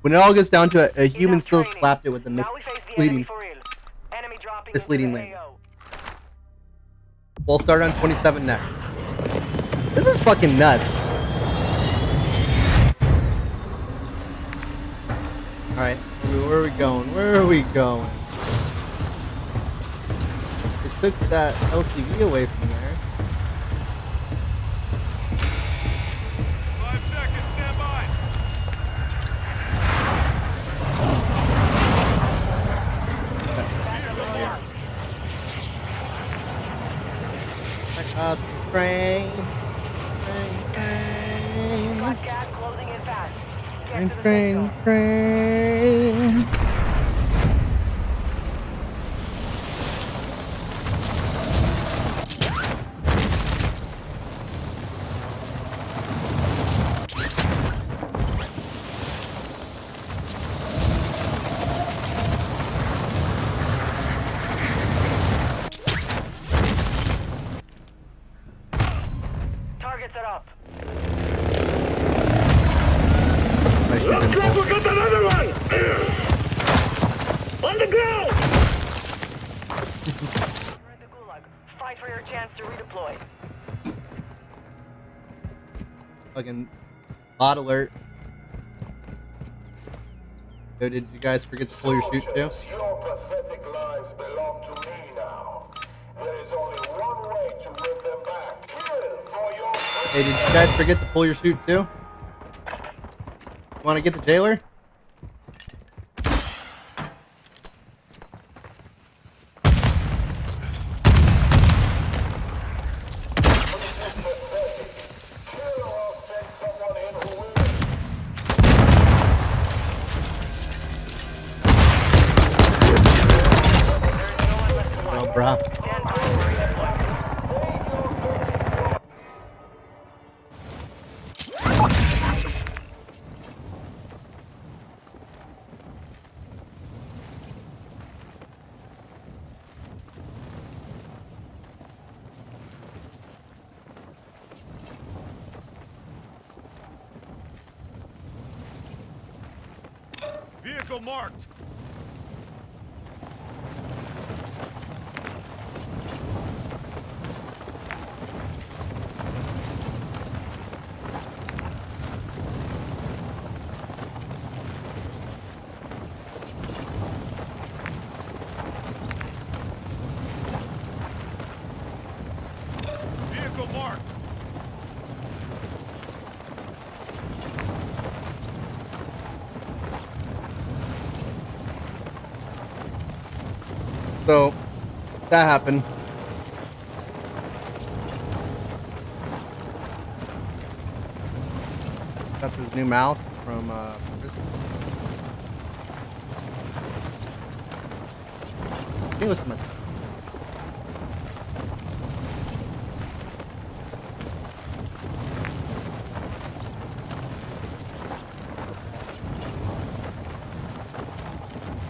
A: when it all gets down to it, a human still slapped it with the misleading label. We'll start on 27 next. This is fucking nuts. Alright, where are we going? Where are we going? They took that LCV away from there.
G: 5 seconds, stand by.
A: Check out the train.
B: Got gas closing in fast.
A: Train, train, train.
B: Target set up.
F: Looks like we got another one! On the ground!
B: You're in the gulag. Fight for your chance to redeploy.
A: Fucking bot alert. So did you guys forget to pull your chute too?
F: Soldiers, your pathetic lives belong to me now. There is only one way to win them back. Kill for your
A: Hey, did you guys forget to pull your chute too? Want to get the jailer? bruh.
B: Stand by for redeployment.
G: Vehicle marked. Vehicle marked.
A: So that happened. Got this new mouse from Chris. I think it was from a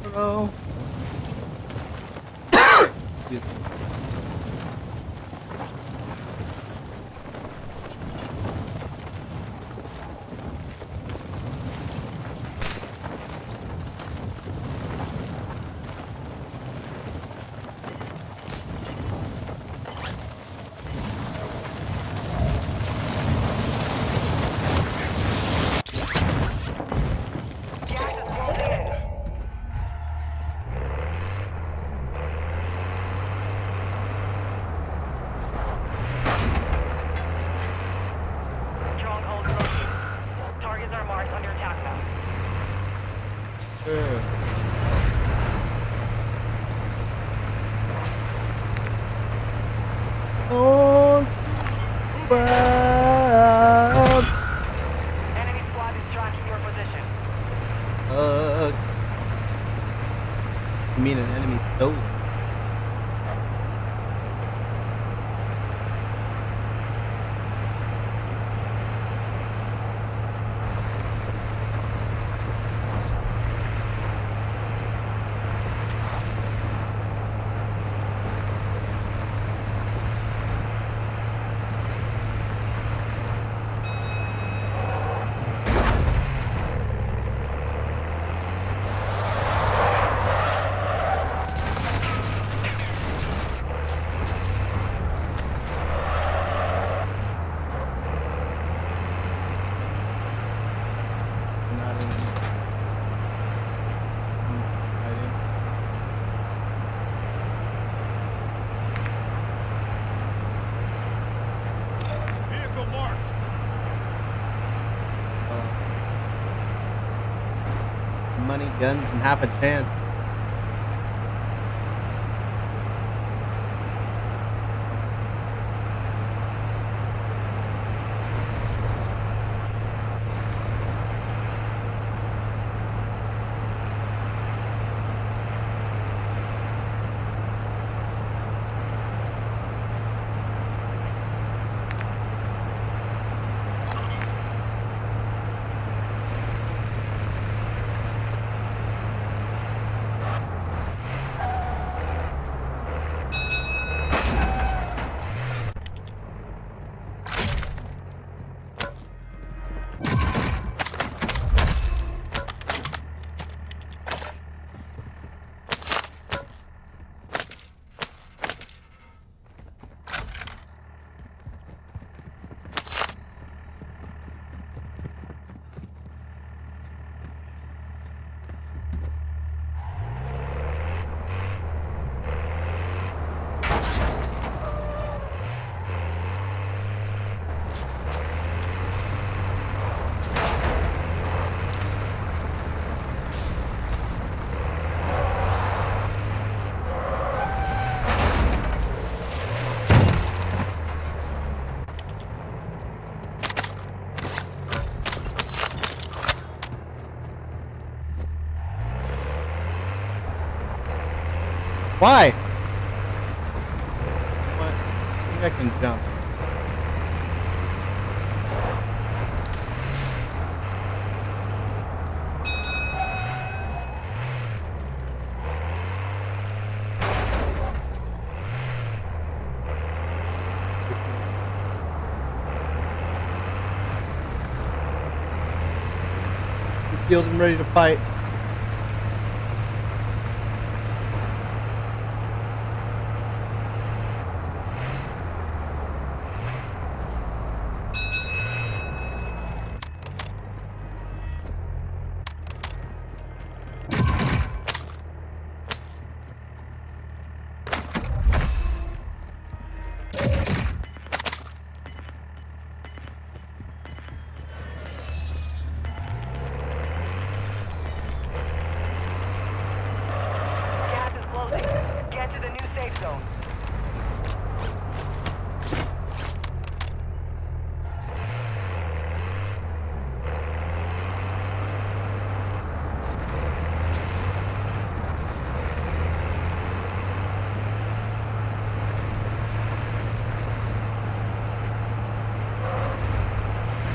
A: Hello. Excuse me.
B: Gas is closing in. Stronghold proceed. Targets are marked on your attack map.
A: Oh, bad.
B: Enemy squad is tracking your position.
A: You mean an enemy soldier? Not in. Hiding.
G: Vehicle marked.
A: Money, guns, and half a chance. Why? Maybe I can jump. Healed and ready to fight.
B: Gas is closing. Get to the new safe zone.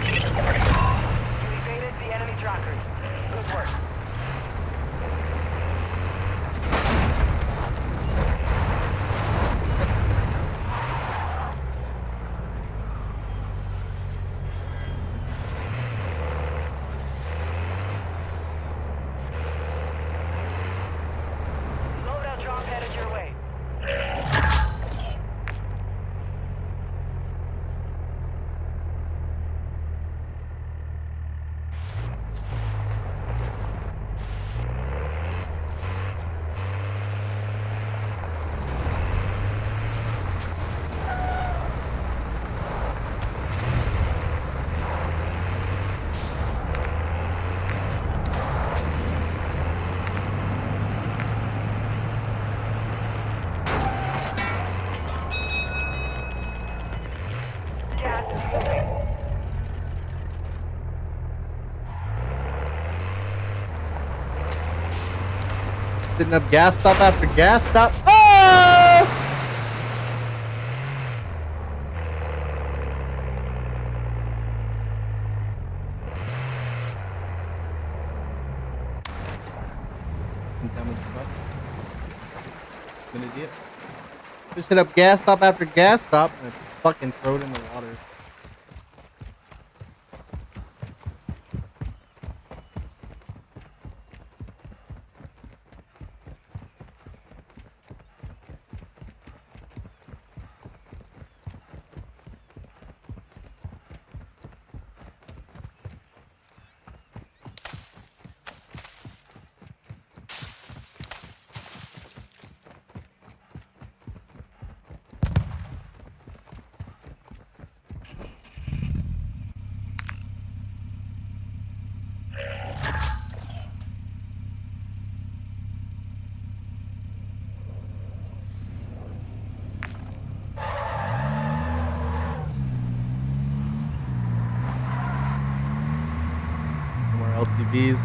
B: You evaded the enemy trackers. Good work. Loadout drop headed your way. Gas is moving.
A: Sitting up gas stop after gas stop. Oh! I'm dumb as fuck. I'm an idiot. Just hit up gas stop after gas stop and fucking throw it in the water. More LTVs.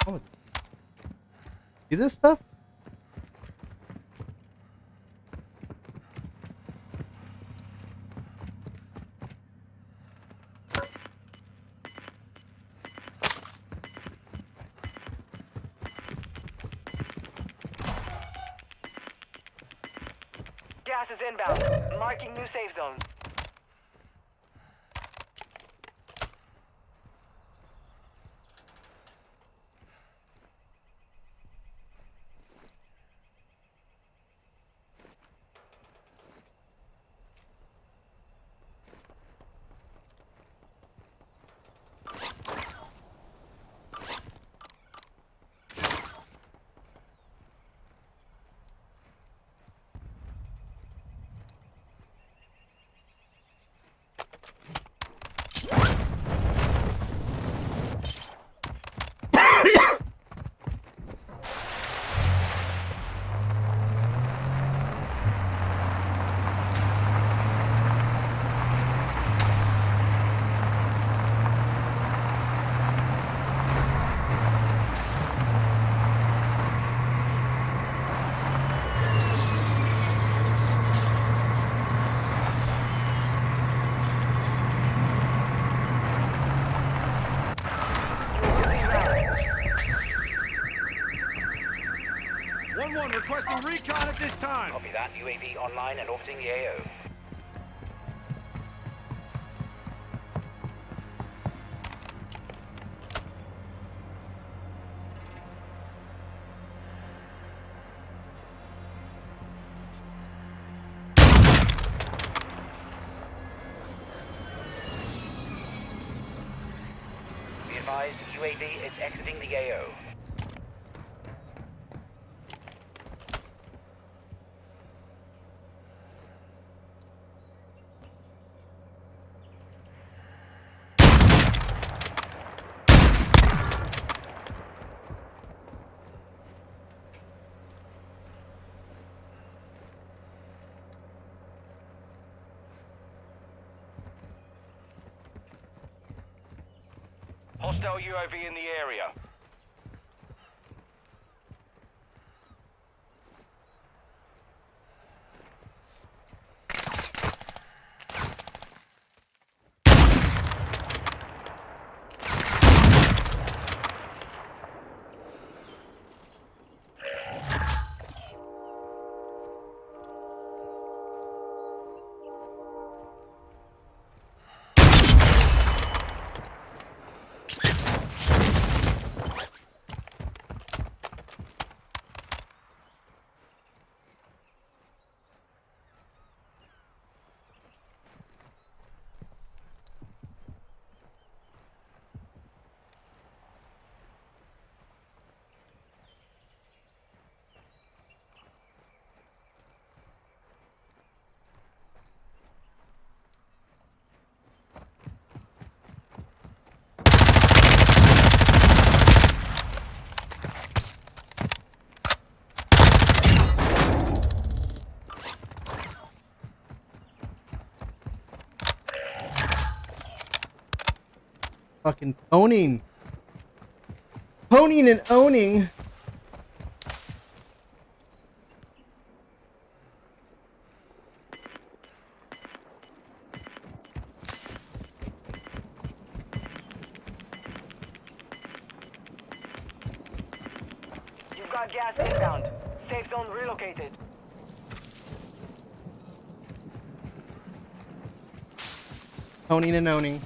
A: Oh, see this stuff?
B: Gas is inbound. Marking new safe zone.
G: One requesting recon at this time.
H: Copy that. UAV online and orbiting the AO. Be advised, UAV is exiting the AO.
G: Hostile UAV in the area.
A: Fucking owning. Honing and owning.
B: You've got gas inbound. Safe zone relocated.
A: Honing and owning.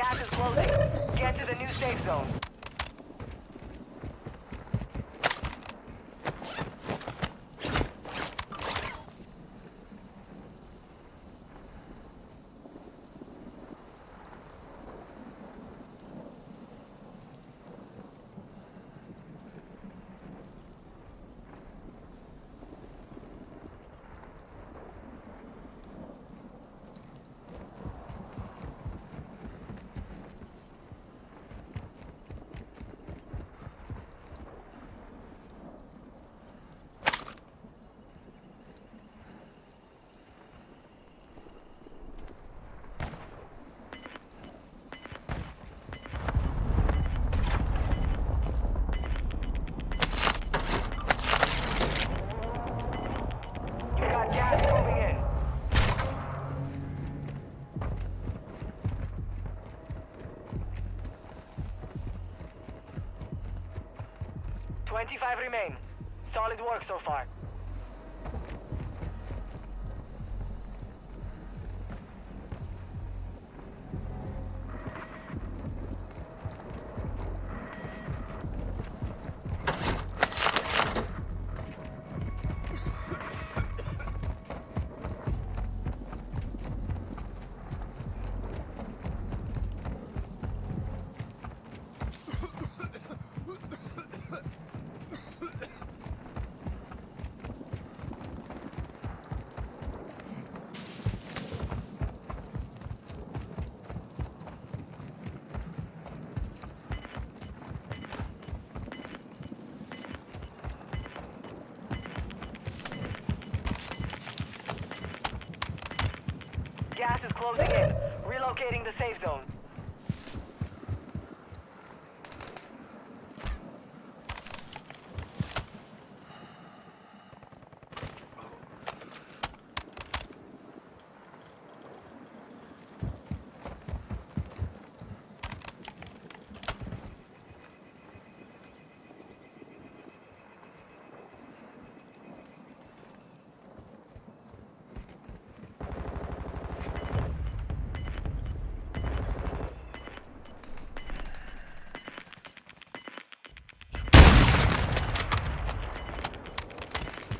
B: Gas is closing. Get to the new safe zone. You got gas moving in. $25 remain. Solid work so far. Gas is closing in. Relocating the safe zone.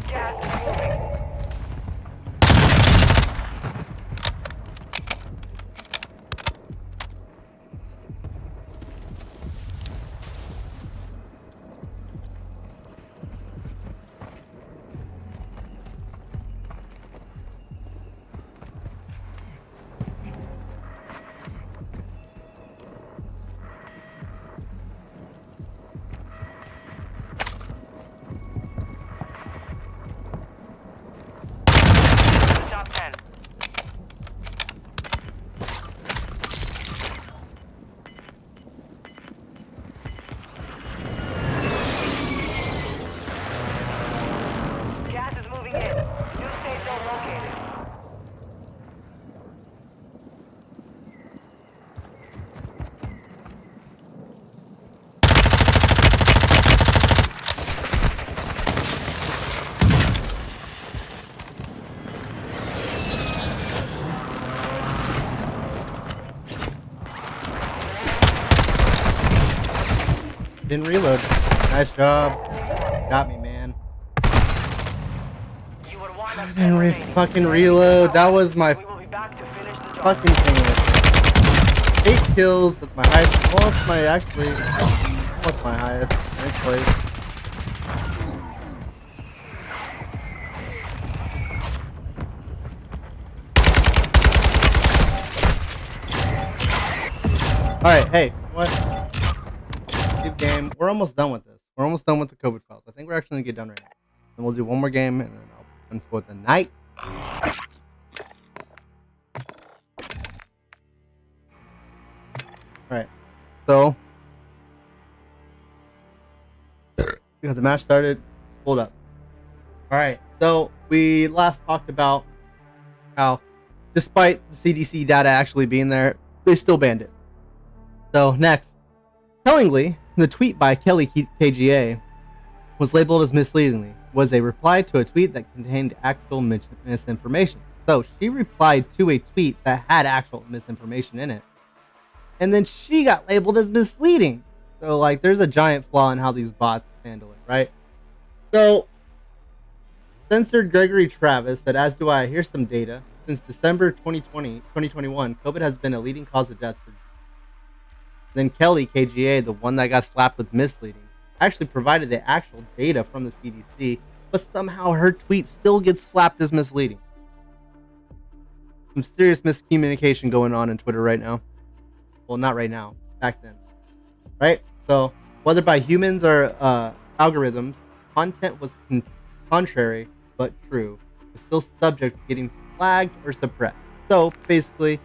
B: Gas is moving. Top 10. Gas is moving in. New safe zone located.
A: Didn't reload. Nice job. Got me, man.
B: You were one of 10
A: Didn't
B: remaining.
A: fucking reload. That was my
B: We will be back to finish the job.
A: fucking thing. 8 kills. That's my highest. Well, it's my actually. What's my highest? Nice place. Alright, hey, what? Good game. We're almost done with this. We're almost done with the COVID files. I think we're actually gonna get done right now. And we'll do one more game and then I'll be done for the night. Alright. So we got the match started. Let's pull it up. Alright, so we last talked about how despite the CDC data actually being there, they still banned it. So next, tellingly, the tweet by Kelly KGA was labeled as misleadingly, was a reply to a tweet that contained actual misinformation. So she replied to a tweet that had actual misinformation in it. and then she got labeled as misleading. So like, there's a giant flaw in how these bots handle it, right? So, censored Gregory Travis said, as do I. Here's some data. Since December 2021, COVID has been a leading cause of death for. Then Kelly, KGA, the one that got slapped with misleading, actually provided the actual data from the CDC, but somehow her tweet still gets slapped as misleading. Some serious miscommunication going on in Twitter right now. Well, not right now. Back then. Right? So, whether by humans or algorithms, content was contrary but true. Was still subject to getting flagged or suppressed. So, basically,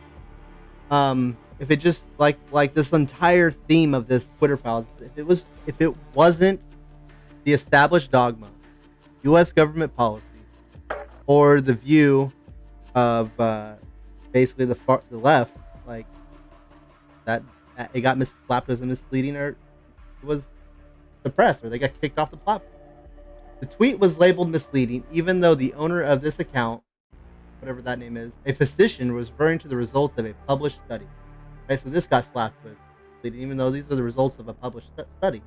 A: if it just like this entire theme of this Twitter files, if it wasn't the established dogma, U.S. government policy, or the view of basically the left, like that it got slapped as a misleading, or it was suppressed, or they got kicked off the platform. The tweet was labeled misleading, even though the owner of this account, whatever that name is, a physician, was referring to the results of a published study. Right, so this got slapped with misleading, even though these are the results of a published study.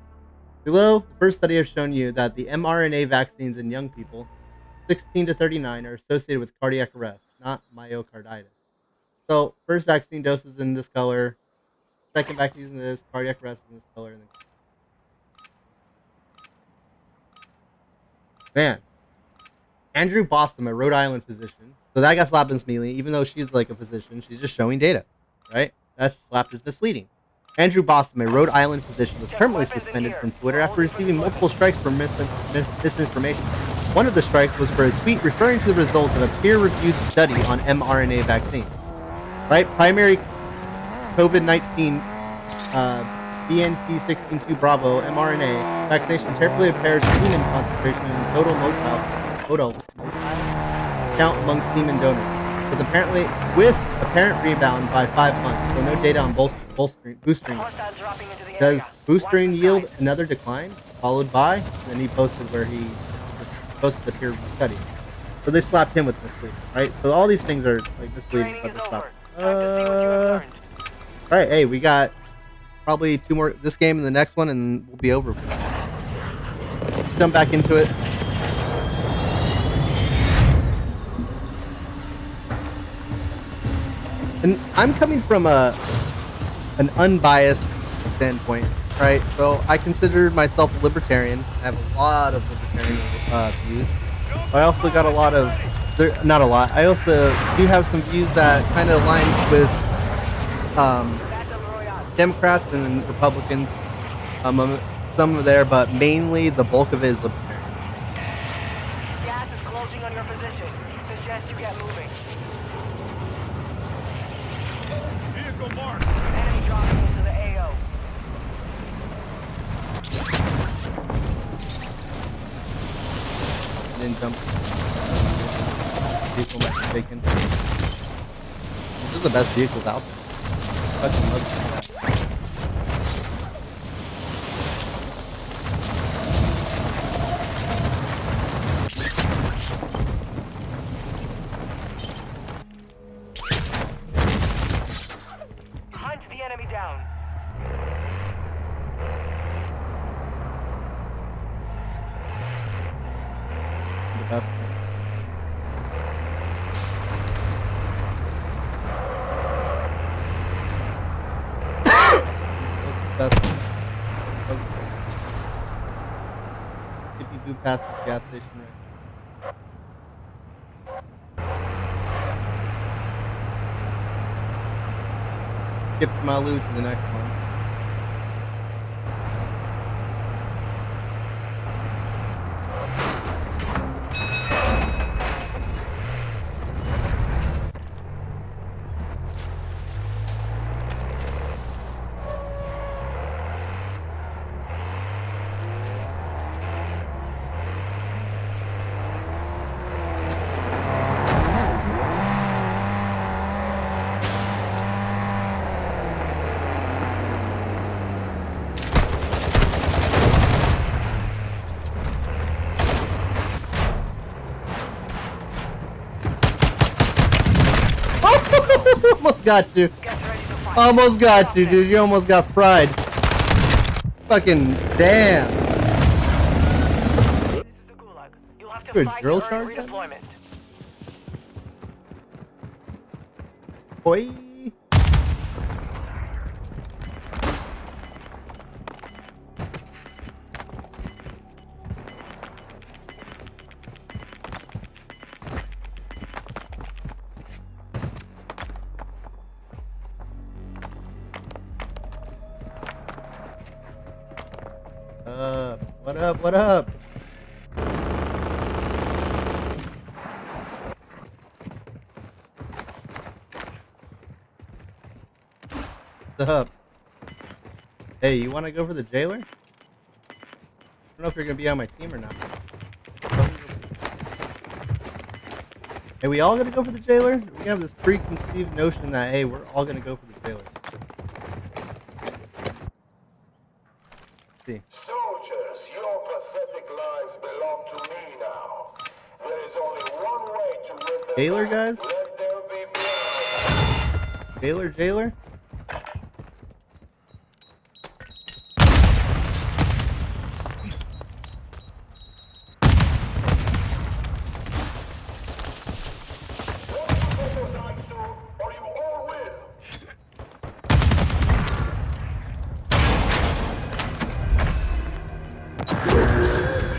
A: Below, the first study has shown you that the mRNA vaccines in young people, 16 to 39, are associated with cardiac arrest, not myocarditis. So, first vaccine dose is in this color, second vaccine is in this, cardiac arrest is in this color, and then... Man. Andrew Boston, a Rhode Island physician. So that got slapped as misleading, even though she's like a physician, she's just showing data, right? That's slapped as misleading. Andrew Boston, a Rhode Island physician, was permanently suspended from Twitter after receiving multiple strikes for misinformation. One of the strikes was for a tweet referring to the results of a peer-reviewed study on mRNA vaccines. Right? Primary COVID-19 BNT162 Bravo mRNA vaccination temporarily impairs semen concentration and total motile count among semen donors, with apparent rebound by 5 months. So no data on boostering. Does boostering yield another decline? Followed by, and then he posted where he posted the peer review study. So they slapped him with misleading, right? So all these things are like misleading, but they slapped. Alright, hey, we got probably 2 more this game and the next one, and we'll be over. Let's jump back into it. And I'm coming from an unbiased standpoint, right? So I consider myself a libertarian. I have a lot of libertarian views. But I also got a lot of, not a lot. I also do have some views that kind of align with Democrats and Republicans. Some are there, but mainly the bulk of it is libertarian.
B: Gas is closing on your position. Suggest you get moving.
G: Vehicle marked.
B: Enemy dropping into the AO.
A: Didn't jump. Vehicle might be taken. These are the best vehicles out there. Fucking love that.
B: Hunt the enemy down.
A: The best. That's if you do pass the gas station right. Skip Malu to the next one. Almost got you.
B: Get ready to fight.
A: Almost got you, dude. You almost got fried. Fucking damn.
B: This is the Gulag. You'll have to
A: Good
B: fight
A: drill
B: to earn
A: charge,
B: redeployment.
A: Boy. What up? What up? What's up? Hey, you want to go for the jailer? I don't know if you're gonna be on my team or not. Hey, we all gonna go for the jailer? We have this preconceived notion that hey, we're all gonna go for the jailer. See.
F: Soldiers, your pathetic lives belong to me now. There is only one way to win them
A: Jailer,
F: back.
A: guys?
F: Let there be blood.
A: Jailer?
F: Want to die soon, or you all will.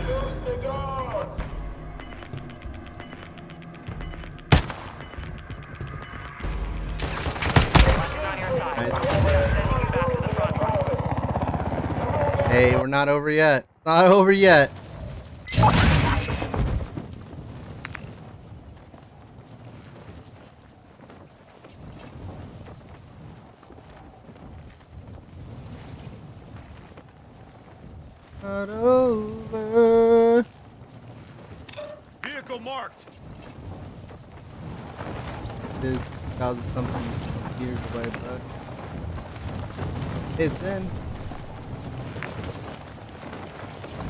F: Close the guard.
B: On your side.
A: Nice.
B: Sending you back to the front line.
A: Hey, we're not over yet. It's not over yet. Not over.
G: Vehicle marked.
A: It is 2000 something years away, but it's in.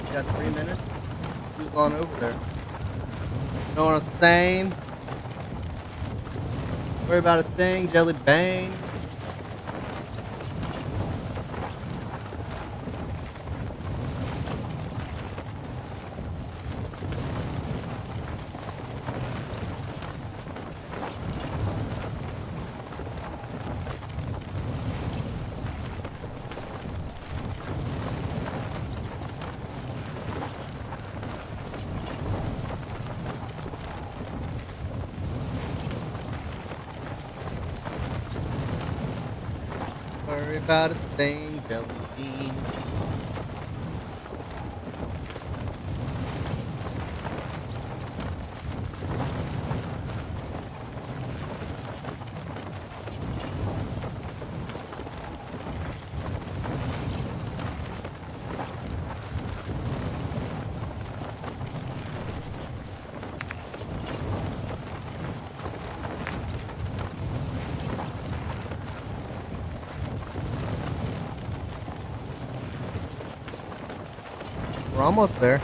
A: You got 3 minutes? Who's on over there? Know what I'm saying? Worry about a thing, jelly bang. Worry about a thing, jelly bean. We're almost there.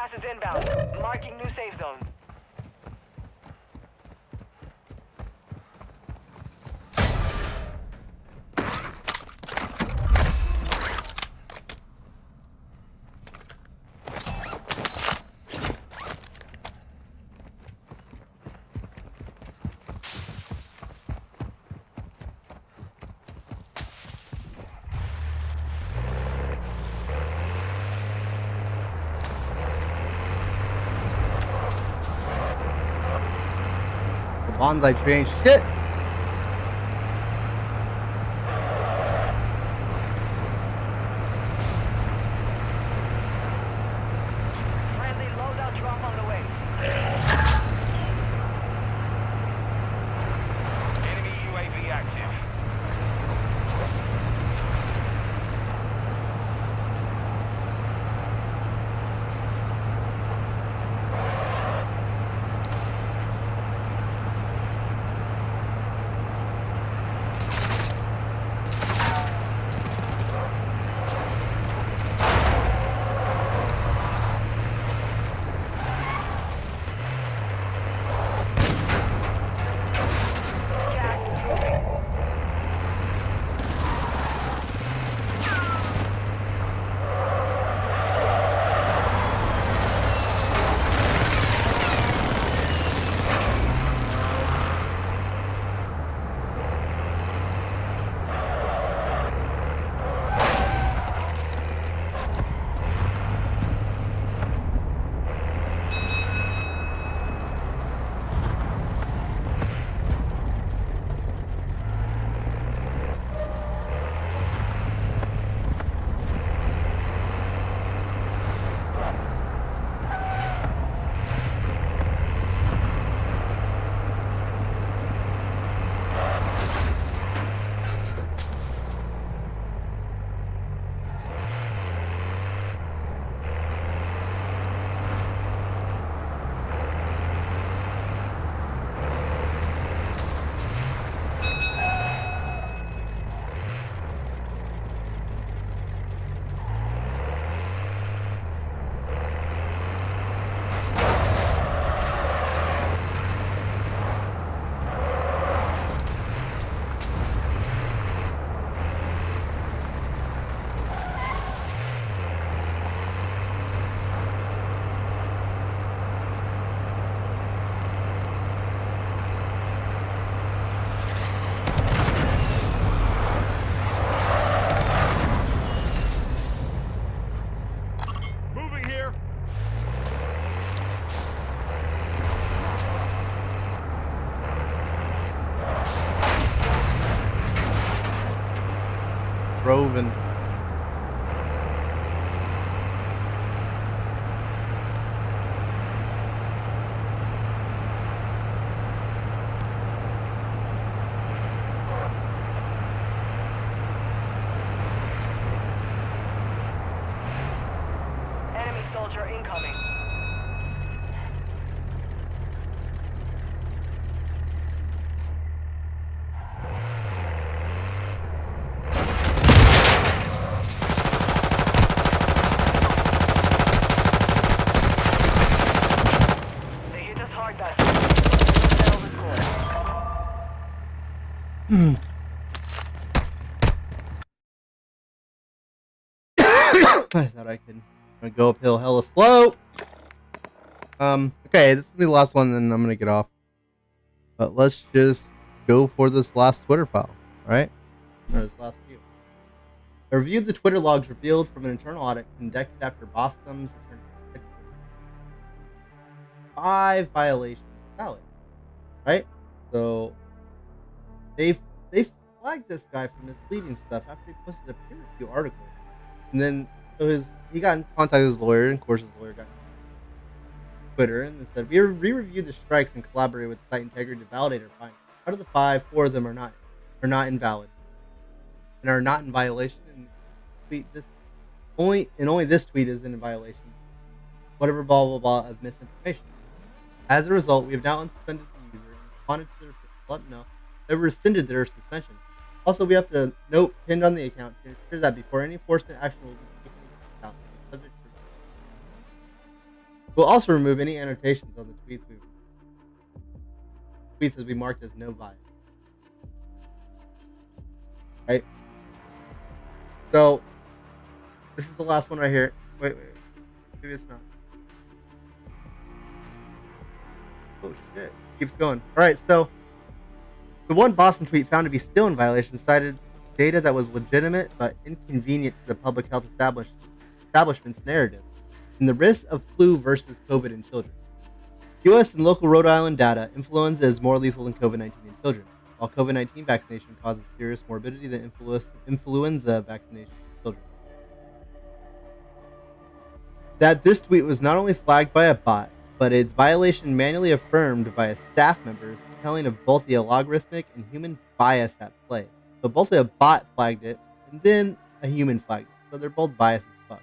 B: gas is inbound. Marking new safe zone.
A: The bonsai tree ain't shit.
B: Friendly loadout drop on the way.
G: Enemy UAV active. Moving here.
A: Roven.
B: Enemy soldier incoming. They hit us hard that time. Settle the score.
A: I thought I could go uphill hella slow. Okay, this is gonna be the last one, then I'm gonna get off. But let's just go for this last Twitter file, alright? Or this last view. A review of the Twitter logs revealed from an internal audit conducted after Boscom's attorney. 5 violations valid. Right? So they flagged this guy for misleading stuff after he posted a peer review article. And then so he got in contact with his lawyer, and of course his lawyer got Twitter and said, we reviewed the strikes and collaborated with site integrity to validate our findings. Out of the 5, 4 of them are not invalid and are not in violation. And only this tweet is in violation. Whatever blah blah blah of misinformation. As a result, we have now unsuspended the user and responded to their let them know they rescinded their suspension. Also, we have to note pinned on the account to ensure that before any enforcement action will be taken into account, subject We'll also remove any annotations on the tweets that we marked as no bias. Right? So this is the last one right here. Wait. Maybe it's not. Oh shit. Keeps going. Alright, so the one Boston tweet found to be still in violation cited data that was legitimate but inconvenient to the public health establishment's narrative and the risk of flu versus COVID in children. U.S. and local Rhode Island data, influenza is more lethal than COVID-19 in children, while COVID-19 vaccination causes serious morbidity than influenza vaccination in children. That this tweet was not only flagged by a bot, but its violation manually affirmed by a staff member, telling of both the algorithmic and human bias at play. So both a bot flagged it, and then a human flagged it. So they're both biased as fuck.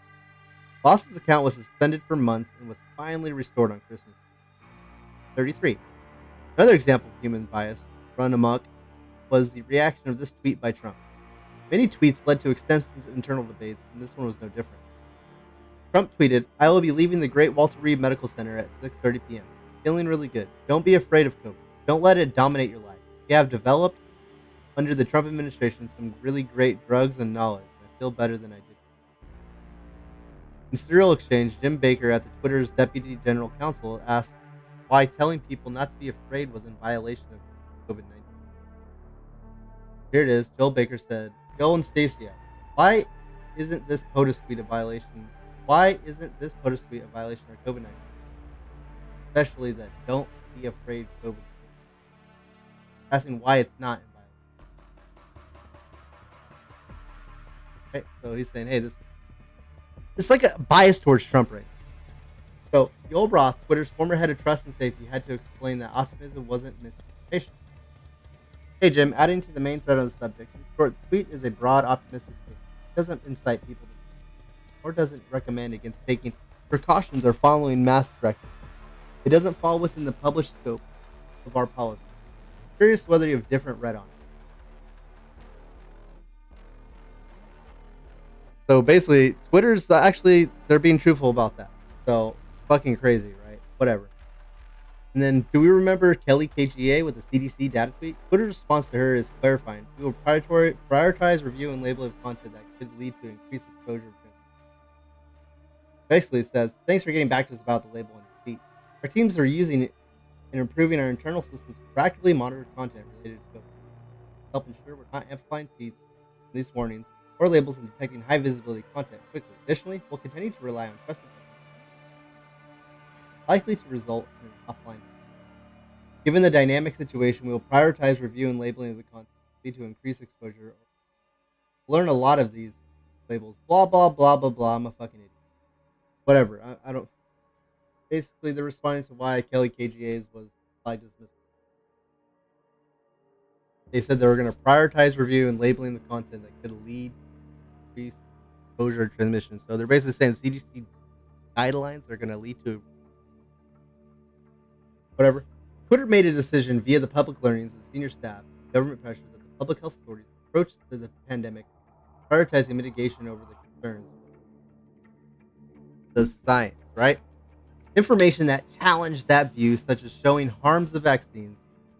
A: Boston's account was suspended for months and was finally restored on Christmas. 33. Another example of human bias run amok was the reaction of this tweet by Trump. Many tweets led to extensive internal debates, and this one was no different. Trump tweeted, "I will be leaving the Great Walter Reed Medical Center at 6:30 p.m. Feeling really good. Don't be afraid of COVID. Don't let it dominate your life. We have developed, under the Trump administration, some really great drugs and knowledge. I feel better than I did." In serial exchange, Jim Baker at the Twitter's Deputy General Counsel asked why telling people not to be afraid was in violation of COVID-19. Here it is. Joel Baker said, "Joel and Stacia, why isn't this POTUS tweet a violation? Why isn't this POTUS tweet a violation of COVID-19? Especially that don't be afraid COVID." Asking why it's not in violation. Okay, so he's saying, hey, this it's like a bias towards Trump right now. So, Joel Roth, Twitter's former head of trust and safety, had to explain that optimism wasn't misinformation. Hey Jim, adding to the main thread on the subject, in short, the tweet is a broad optimistic statement. It doesn't incite people to or doesn't recommend against taking precautions or following mask directives. It doesn't fall within the published scope of our policy. I'm curious whether you have different read on it. So basically, Twitter's actually, they're being truthful about that. So, fucking crazy, right? Whatever. And then, do we remember Kelly KGA with the CDC data tweet? Twitter's response to her is clarifying. We will prioritize review and labeling of content that could lead to increased exposure. Basically, it says, thanks for getting back to us about the label on your feed. Our teams are using it and improving our internal systems to practically monitor content related to COVID. Help ensure we're not amplifying tweets, these warnings, or labels and detecting high visibility content quickly. Additionally, we'll continue to rely on trusted likely to result in an offline. Given the dynamic situation, we will prioritize review and labeling of the content lead to increased exposure. Learn a lot of these labels. Blah blah blah blah blah. I'm a fucking idiot. Whatever. I don't. Basically, they're responding to why Kelly KGA's was flagged as missing. They said they were going to prioritize review and labeling the content that could lead to increased exposure and transmission. So they're basically saying CDC guidelines are going to lead to whatever. Twitter made a decision via the public learnings and senior staff, government pressure that the public health authorities approach to the pandemic, prioritizing mitigation over the concerns. The science, right? Information that challenged that view, such as showing harms of vaccines,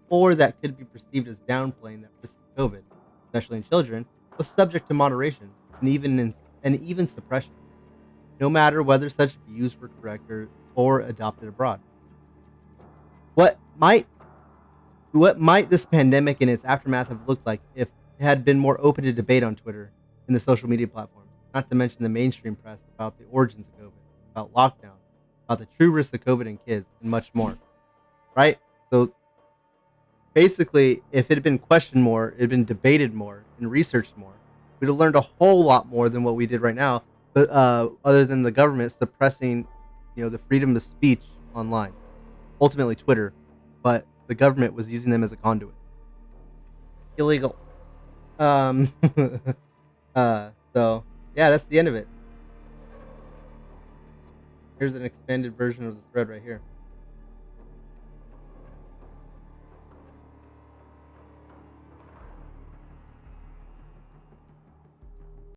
A: or that could be perceived as downplaying that risk of COVID, especially in children, was subject to moderation and even suppression, no matter whether such views were correct or adopted abroad. What might this pandemic and its aftermath have looked like if it had been more open to debate on Twitter and the social media platforms, not to mention the mainstream press about the origins of COVID, about lockdown, about the true risks of COVID in kids, and much more, right? So basically, if it had been questioned more, it had been debated more and researched more, we'd have learned a whole lot more than what we did right now, but other than the government suppressing, the freedom of speech online. Ultimately Twitter, but the government was using them as a conduit. Illegal. So yeah, that's the end of it. Here's an expanded version of the thread right here.